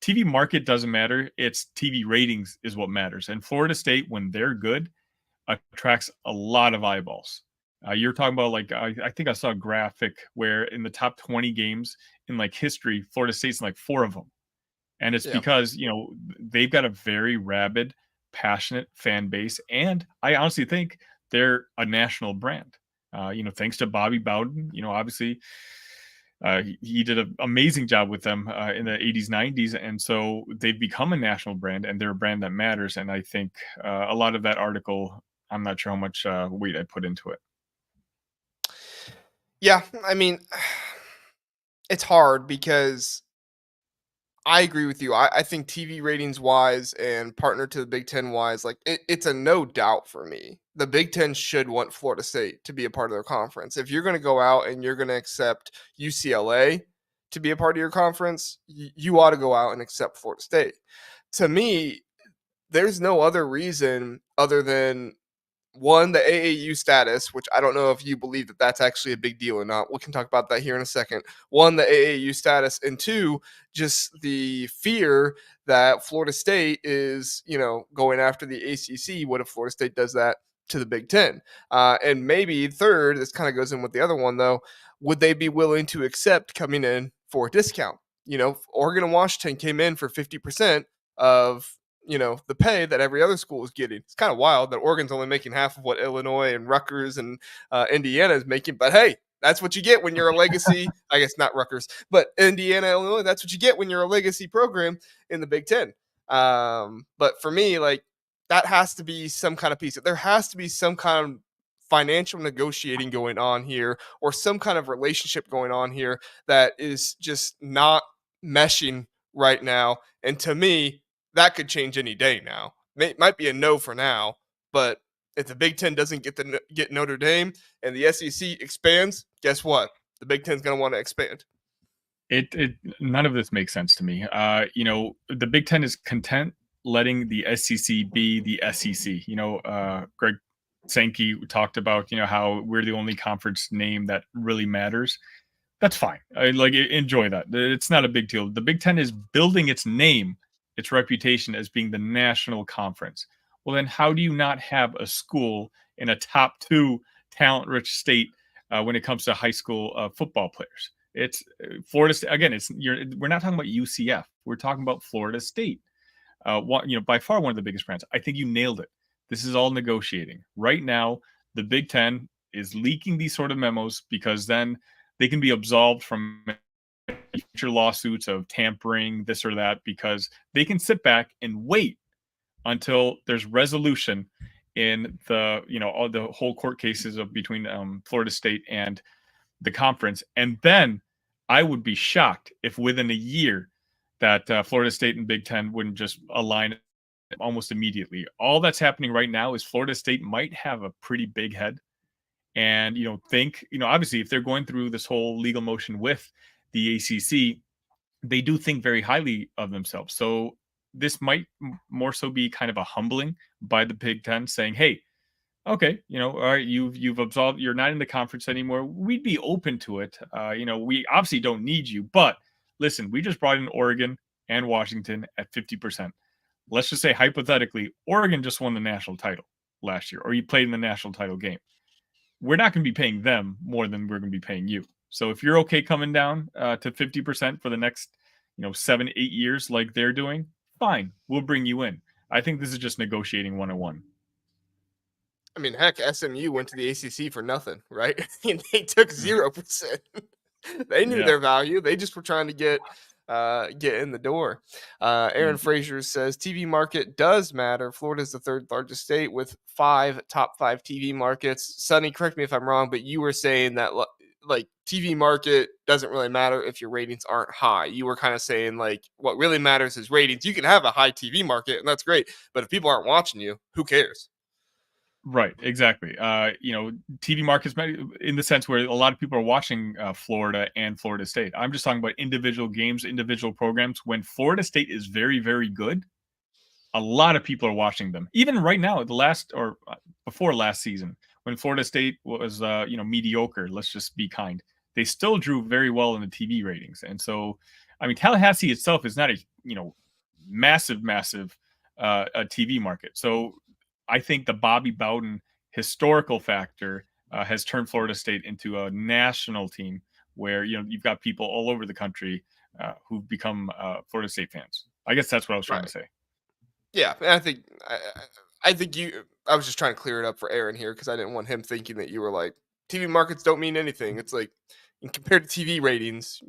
TV market doesn't matter. It's TV ratings is what matters. And Florida State, when they're good, attracts a lot of eyeballs. You're talking about, like, I think I saw a graphic where in the top 20 games in like history, Florida State's in like 4 of them. And it's because, they've got a very rabid, passionate fan base. And I honestly think they're a national brand. Thanks to Bobby Bowden, obviously he did an amazing job with them in the 80s, 90s. And so they've become a national brand, and they're a brand that matters. And I think a lot of that article, I'm not sure how much weight I put into it. Yeah, I mean, it's hard because I agree with you. I think TV ratings wise and partner to the Big Ten wise, like it's a no doubt for me. The Big Ten should want Florida State to be a part of their conference. If you're going to go out and you're going to accept UCLA to be a part of your conference, you ought to go out and accept Florida State. To me, there's no other reason other than, one, the AAU status, which I don't know if you believe that that's actually a big deal or not. We can talk about that here in a second. One, the AAU status, and two, just the fear that Florida State is, going after the ACC. What if Florida State does that to the Big Ten? And maybe third, this kind of goes in with the other one, though, would they be willing to accept coming in for a discount? Oregon and Washington came in for 50% of the pay that every other school is getting. It's kind of wild that Oregon's only making half of what Illinois and Rutgers and Indiana is making. But hey, that's what you get when you're a legacy. I guess not Rutgers, but Indiana, Illinois. That's what you get when you're a legacy program in the Big Ten. But for me, like, that has to be some kind of piece. There has to be some kind of financial negotiating going on here, or some kind of relationship going on here that is just not meshing right now. And to me, that could change any day now. It might be a no for now, but if the Big Ten doesn't get Notre Dame and the SEC expands, guess what? The Big Ten's going to want to expand. It none of this makes sense to me. The Big Ten is content letting the SEC be the SEC. Greg Sankey talked about, how we're the only conference name that really matters. That's fine. I like enjoy that. It's not a big deal. The Big Ten is building its name, its reputation as being the national conference. Well, then how do you not have a school in a top two talent-rich state when it comes to high school football players? It's Florida State again. We're not talking about UCF. We're talking about Florida State. By far one of the biggest brands. I think you nailed it. This is all negotiating. Right now, the Big Ten is leaking these sort of memos because then they can be absolved from future lawsuits of tampering, this or that, because they can sit back and wait until there's resolution in all the whole court cases of between Florida State and the conference, and then I would be shocked if within a year that Florida State and Big Ten wouldn't just align almost immediately. All that's happening right now is Florida State might have a pretty big head, and obviously if they're going through this whole legal motion with the ACC, they do think very highly of themselves. So this might more so be kind of a humbling by the Big Ten, saying, "Hey, okay, all right, you've absolved. You're not in the conference anymore. We'd be open to it. We obviously don't need you, but listen, we just brought in Oregon and Washington at 50%. Let's just say hypothetically, Oregon just won the national title last year, or you played in the national title game. We're not going to be paying them more than we're going to be paying you. So if you're okay coming down to 50% for the next, 7, 8 years, like they're doing, fine, we'll bring you in. I think this is just negotiating 101. I mean, heck, SMU went to the ACC for nothing, right? And they took 0%. They knew Yeah. their value. They just were trying to get in the door. Aaron Frazier says TV market does matter. Florida is the third largest state with top five TV markets. Sonny, correct me if I'm wrong, but you were saying that like TV market doesn't really matter if your ratings aren't high. You were kind of saying like what really matters is ratings. You can have a high TV market and that's great, but if people aren't watching you, who cares? Right, exactly. TV markets in the sense where a lot of people are watching Florida and Florida State. I'm just talking about individual games, individual programs. When Florida State is very, very good, a lot of people are watching them. Even right now, before last season, when Florida State was mediocre, let's just be kind, they still drew very well in the TV ratings. And so, I mean, Tallahassee itself is not a massive a TV market. So I think the Bobby Bowden historical factor has turned Florida State into a national team where you've got people all over the country who've become Florida State fans. I guess that's what I was trying to say. Yeah, and I think I was just trying to clear it up for Aaron here because I didn't want him thinking that you were like TV markets don't mean anything. It's like compared to TV ratings,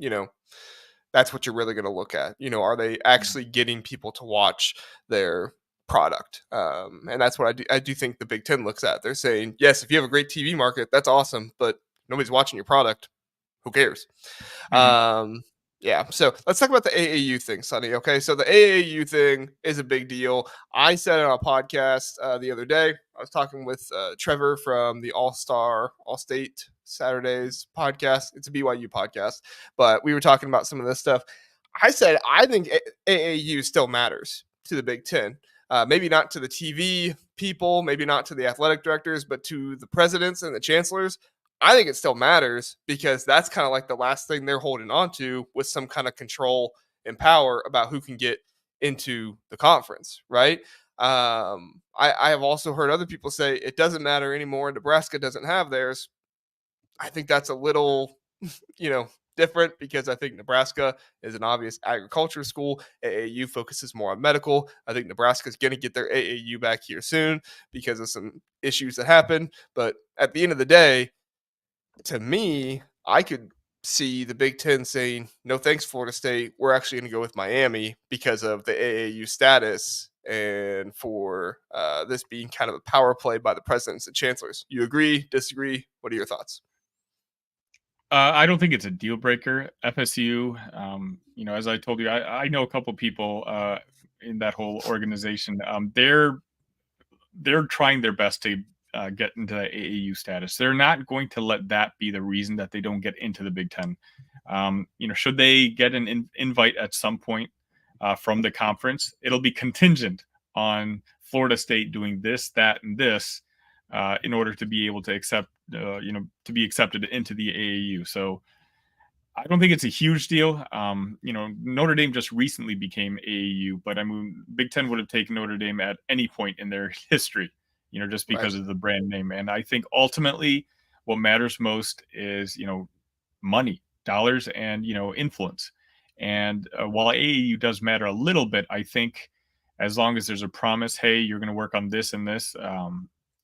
that's what you're really going to look at. Are they actually getting people to watch their product? And that's what I do think the Big Ten looks at. They're saying, yes, if you have a great TV market, that's awesome, but nobody's watching your product. Who cares? Yeah, so let's talk about the AAU thing, Sonny. Okay, so the AAU thing is a big deal. I said it on a podcast the other day. I was talking with Trevor from the All State Saturdays podcast. It's a BYU podcast, but we were talking about some of this stuff. I said I think AAU still matters to the Big Ten. Maybe not to the TV people, maybe not to the athletic directors, but to the presidents and the chancellors. I think it still matters because that's kind of like the last thing they're holding on to with some kind of control and power about who can get into the conference, right? I have also heard other people say it doesn't matter anymore. Nebraska doesn't have theirs. I think that's a little, different because I think Nebraska is an obvious agriculture school. AAU focuses more on medical. I think Nebraska is going to get their AAU back here soon because of some issues that happen. But at the end of the day, to me, I could see the Big Ten saying, no, thanks, Florida State. We're actually going to go with Miami because of the AAU status and for this being kind of a power play by the presidents and chancellors. You agree, disagree? What are your thoughts? I don't think it's a deal breaker. FSU, as I told you, I know a couple people in that whole organization. They're trying their best to get into the AAU status. They're not going to let that be the reason that they don't get into the Big Ten. Should they get an invite at some point from the conference, it'll be contingent on Florida State doing this, that, and this in order to be able to accept, to be accepted into the AAU. So I don't think it's a huge deal. Notre Dame just recently became AAU, but I mean, Big Ten would have taken Notre Dame at any point in their history, just Right. because of the brand name. And I think ultimately, what matters most is money, dollars, and influence. And while AAU does matter a little bit, I think as long as there's a promise, hey, you're going to work on this and this,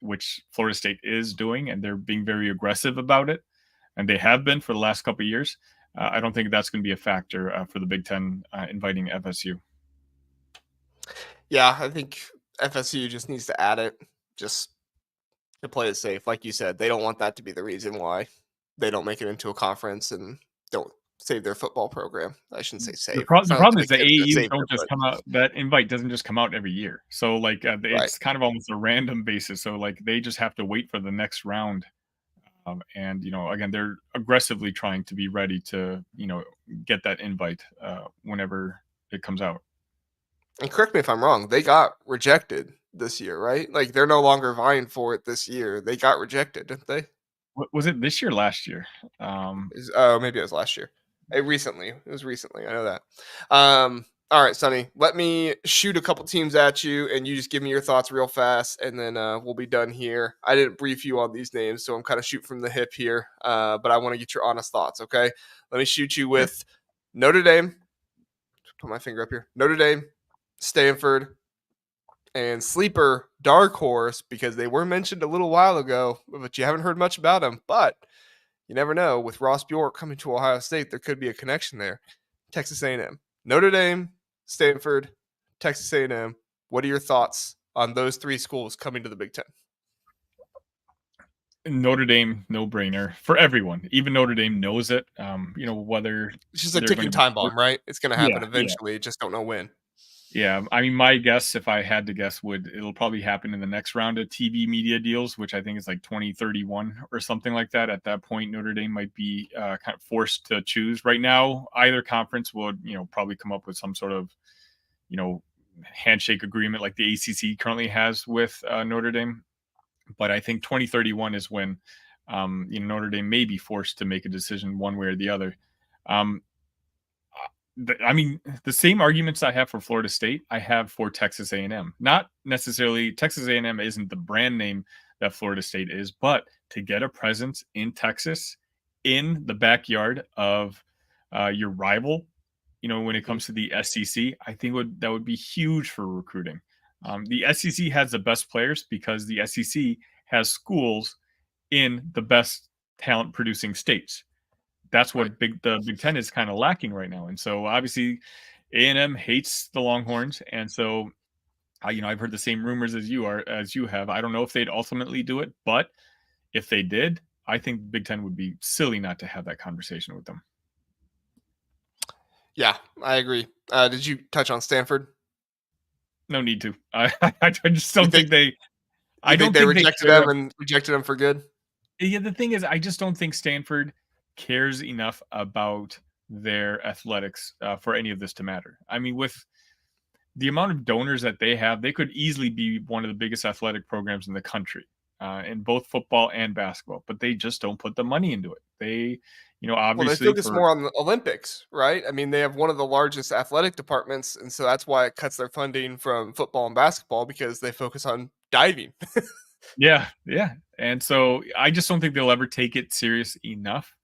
which Florida State is doing, and they're being very aggressive about it, and they have been for the last couple of years. I don't think that's going to be a factor for the Big Ten inviting FSU. Yeah, I think FSU just needs to add it just to play it safe. Like you said, they don't want that to be the reason why they don't make it into a conference and don't save their football program. I shouldn't say The, save. pro- I the don't problem is think the it's gonna AAUs save don't it, just but come out. That invite doesn't just come out every year. So like right. it's kind of almost a random basis. So like they just have to wait for the next round. And again, they're aggressively trying to be ready to get that invite whenever it comes out. And correct me if I'm wrong, they got rejected this year, right? Like they're no longer vying for it this year. They got rejected, didn't they? Was it this year? Last year? Um, Oh, maybe it was last year. Recently. It was recently. I know that. All right, Sonny. Let me shoot a couple teams at you, and you just give me your thoughts real fast, and then we'll be done here. I didn't brief you on these names, so I'm kind of shooting from the hip here. But I want to get your honest thoughts. Okay. Let me shoot you sure. with Notre Dame. Put my finger up here. Notre Dame, Stanford, and sleeper dark horse because they were mentioned a little while ago, but you haven't heard much about them. But you never know. With Ross Bjork coming to Ohio State, there could be a connection there. Texas A&M, Notre Dame, Stanford, Texas A&M. What are your thoughts on those three schools coming to the Big Ten? Notre Dame, no brainer for everyone. Even Notre Dame knows it. Whether It's just a they're going ticking to be time bomb, right? It's going to yeah, happen yeah, eventually. Just don't know when. yeah. I mean, my guess, if I had to guess, would it'll probably happen in the next round of TV media deals, which I think is like 2031 or something like that. At that point, Notre Dame might be kind of forced to choose. Right now, either conference would probably come up with some sort of you know handshake agreement like the ACC currently has with Notre Dame. But I think 2031 is when Notre Dame may be forced to make a decision one way or the other. Um, I mean, the same arguments I have for Florida State, I have for Texas A&M. Not necessarily Texas A&M isn't the brand name that Florida State is, but to get a presence in Texas, in the backyard of your rival, when it Mhm. comes to the SEC, I think that would be huge for recruiting. The SEC has the best players because the SEC has schools in the best talent producing states. That's Right. what the Big Ten is kind of lacking right now. And so obviously A&M hates the Longhorns, and so I've heard the same rumors as you have. I don't know if they'd ultimately do it, but if they did, I think Big Ten would be silly not to have that conversation with them. Yeah, I agree. Did you touch on Stanford? No need to. I just You don't think think they. you I think don't they think they rejected care. them and rejected them for good? Yeah, the thing is, I just don't think Stanford cares enough about their athletics for any of this to matter. I mean, with the amount of donors that they have, they could easily be one of the biggest athletic programs in the country in both football and basketball, but they just don't put the money into it. They, Well, they obviously focus for more on the Olympics, right? I mean, they have one of the largest athletic departments, and so that's why it cuts their funding from football and basketball because they focus on diving. yeah, yeah, and so I just don't think they'll ever take it serious enough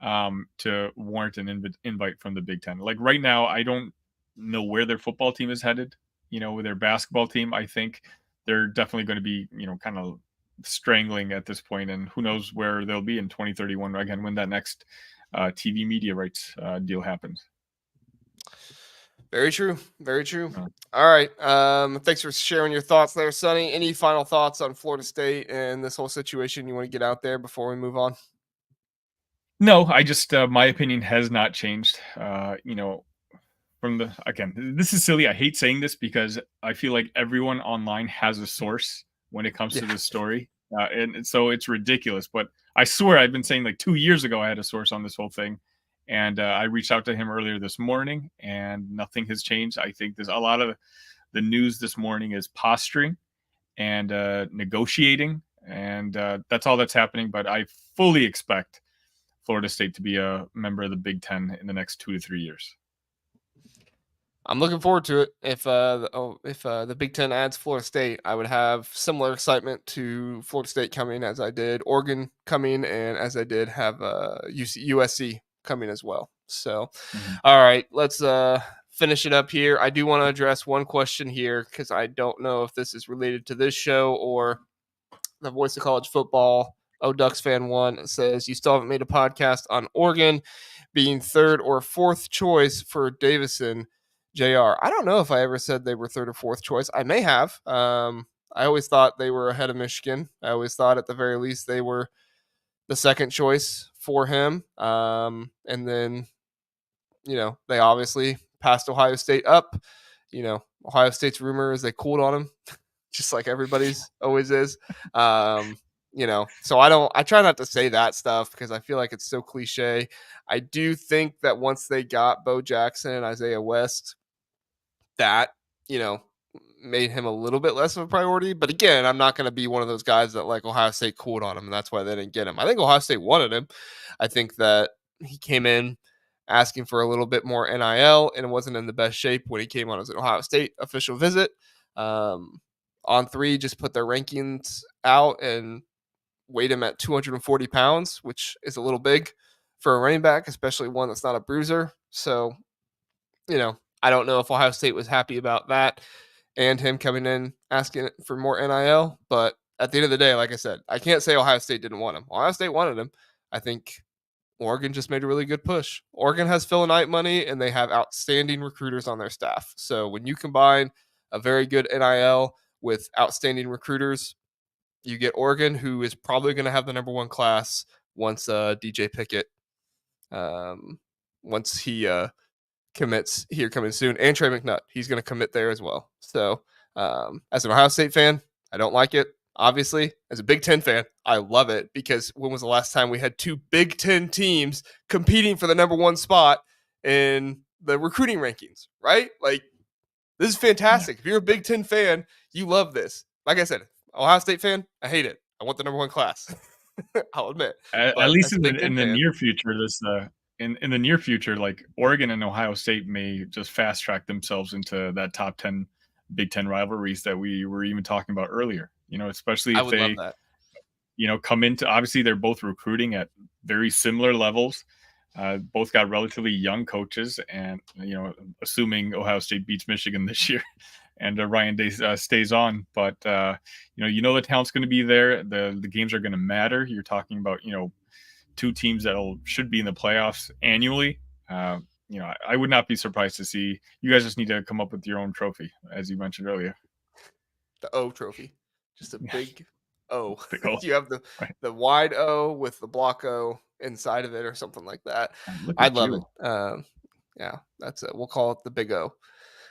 to warrant an invite from the Big Ten. Like right now, I don't know where their football team is headed. With their basketball team, I think they're definitely going to be, kind of strangling at this point, and who knows where they'll be in 2031 again when that next TV media rights deal happens. Very true. Very true. Uh, All right. Thanks for sharing your thoughts there, Sonny. Any final thoughts on Florida State and this whole situation you want to get out there before we move on? no, I just my opinion has not changed. From the again, this is silly. I hate saying this because I feel like everyone online has a source when it comes Yeah. to this story, and so it's ridiculous. But I swear I've been saying like 2 years ago I had a source on this whole thing, and I reached out to him earlier this morning, and nothing has changed. I think there's a lot of the news this morning is posturing and negotiating, and that's all that's happening. But I fully expect Florida State to be a member of the Big Ten in the next 2 to 3 years. I'm looking forward to it. If the Big Ten adds Florida State, I would have similar excitement to Florida State coming as I did Oregon coming, and as I did have USC coming as well. So, all right, let's finish it up here. I do want to address one question here because I don't know if this is related to this show or the Voice of College Football. Ducks fan one says you still haven't made a podcast on Oregon being third or fourth choice for Davison. JR. I don't know if I ever said they were third or fourth choice. I may have. I always thought they were ahead of Michigan. I always thought at the very least they were the second choice for him. And then, they obviously passed Ohio State up. Ohio State's rumor is they cooled on him, just like everybody's always is. So I try not to say that stuff because I feel like it's so cliche. I do think that once they got Bo Jackson and Isaiah West, that, made him a little bit less of a priority. But again, I'm not going to be one of those guys that like Ohio State cooled on him, and that's why they didn't get him. I think Ohio State wanted him. I think that he came in asking for a little bit more NIL and wasn't in the best shape when he came on as an Ohio State official visit. On3 just put their rankings out and weighed him at 240 pounds, which is a little big for a running back, especially one that's not a bruiser. So, I don't know if Ohio State was happy about that and him coming in asking for more NIL. But at the end of the day, like I said, I can't say Ohio State didn't want him. Ohio State wanted him. I think Oregon just made a really good push. Oregon has Phil Knight money, and they have outstanding recruiters on their staff. So when you combine a very good NIL with outstanding recruiters, you get Oregon, who is probably going to have the number one class once DJ Pickett, once he commits here coming soon, and Trey McNutt. He's going to commit there as well. So as an Ohio State fan, I don't like it. Obviously, as a Big Ten fan, I love it because when was the last time we had two Big Ten teams competing for the number one spot in the recruiting rankings, right? Like, this is fantastic. If you're a Big Ten fan, you love this. Like I said, Ohio State fan, I hate it. I want the number one class. I'll admit. At least in the near future, in the near future, like Oregon and Ohio State may just fast track themselves into that top 10 Big Ten rivalries that we were even talking about earlier. Especially if they, come into, obviously they're both recruiting at very similar levels. Both got relatively young coaches, and assuming Ohio State beats Michigan this year, and Ryan Day stays on, but the talent's going to be there. The games are going to matter. You're talking about two teams that should be in the playoffs annually. I would not be surprised to see you guys just need to come up with your own trophy, as you mentioned earlier. The O trophy, just a big O. Big O. You have the wide O with the block O inside of it or something like that. I'd love it. Yeah, that's it. We'll call it the Big O.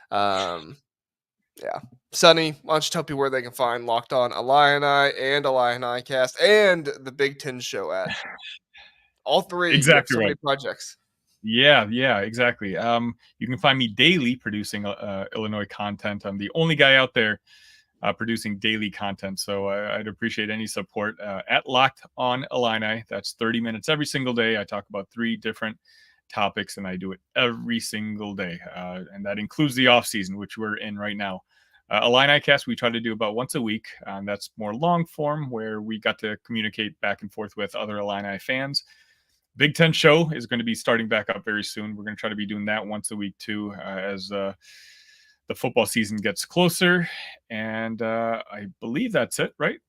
Yeah. Sonny, why don't you tell people where they can find Locked On Illini and Illini Cast and the Big Ten Show at? All three. Exactly. So many projects. Yeah, exactly. You can find me daily producing Illinois content. I'm the only guy out there producing daily content, so I'd appreciate any support at Locked On Illini. That's 30 minutes every single day. I talk about 3 different topics, and I do it every single day, and that includes the off season, which we're in right now. Illini Cast, we try to do about once a week, and that's more long form, where we got to communicate back and forth with other Illini fans. Big Ten Show is going to be starting back up very soon. We're going to try to be doing that once a week too, as the football season gets closer. And I believe that's it, right?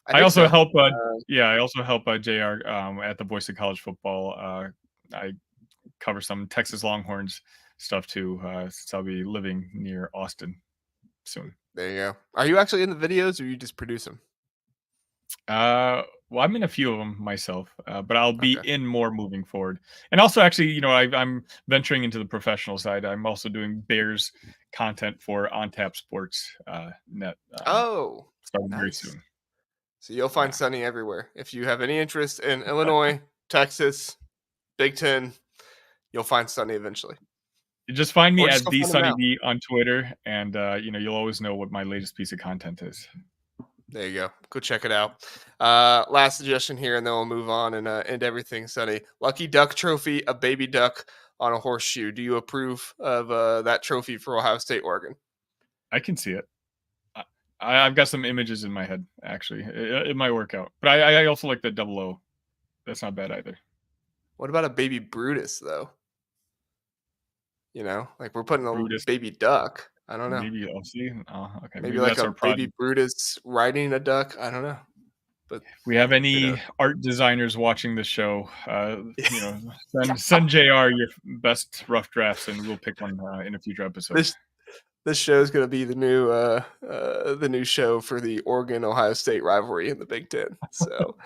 I also help. I also help JR at the Voice of College Football. I cover some Texas Longhorns stuff too, since I'll be living near Austin soon. There you go. Are you actually in the videos, or you just produce them? Well, I'm in a few of them myself, but I'll be in more moving forward. And also, actually, I'm venturing into the professional side. I'm also doing Bears content for On Tap Sports Net. Starting very soon. So you'll find Sonny everywhere. If you have any interest in Illinois, Texas, Big Ten, you'll find Sonny eventually. You just find me at the Sonny D on Twitter, and you'll always know what my latest piece of content is. There you go. Go check it out. Last suggestion here, and then we'll move on and end everything. Sunny, Lucky Duck Trophy, a baby duck on a horseshoe. Do you approve of that trophy for Ohio State, Oregon? I can see it. I've got some images in my head. Actually, it might work out. But I also like the double O. That's not bad either. What about a baby Brutus though? Like we're putting a Brutus, baby duck. I don't know. maybe I'll see. Oh, okay, Maybe maybe like that's a our baby project. Brutus riding a duck. I don't know, but We have who knows? any art designers watching the show? Send Jr. your best rough drafts, and we'll pick one in a future episode. This show is going to be the new show for the Oregon Ohio State rivalry in the Big Ten. So,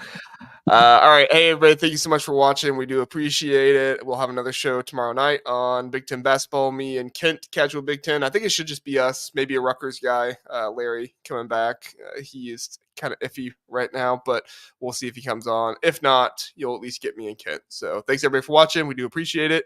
all right, hey everybody, thank you so much for watching. We do appreciate it. We'll have another show tomorrow night on Big Ten basketball. Me and Kent, casual Big Ten. I think it should just be us. Maybe a Rutgers guy, Larry, coming back. He is kind of iffy right now, but we'll see if he comes on. If not, you'll at least get me and Kent. So, thanks everybody for watching. We do appreciate it.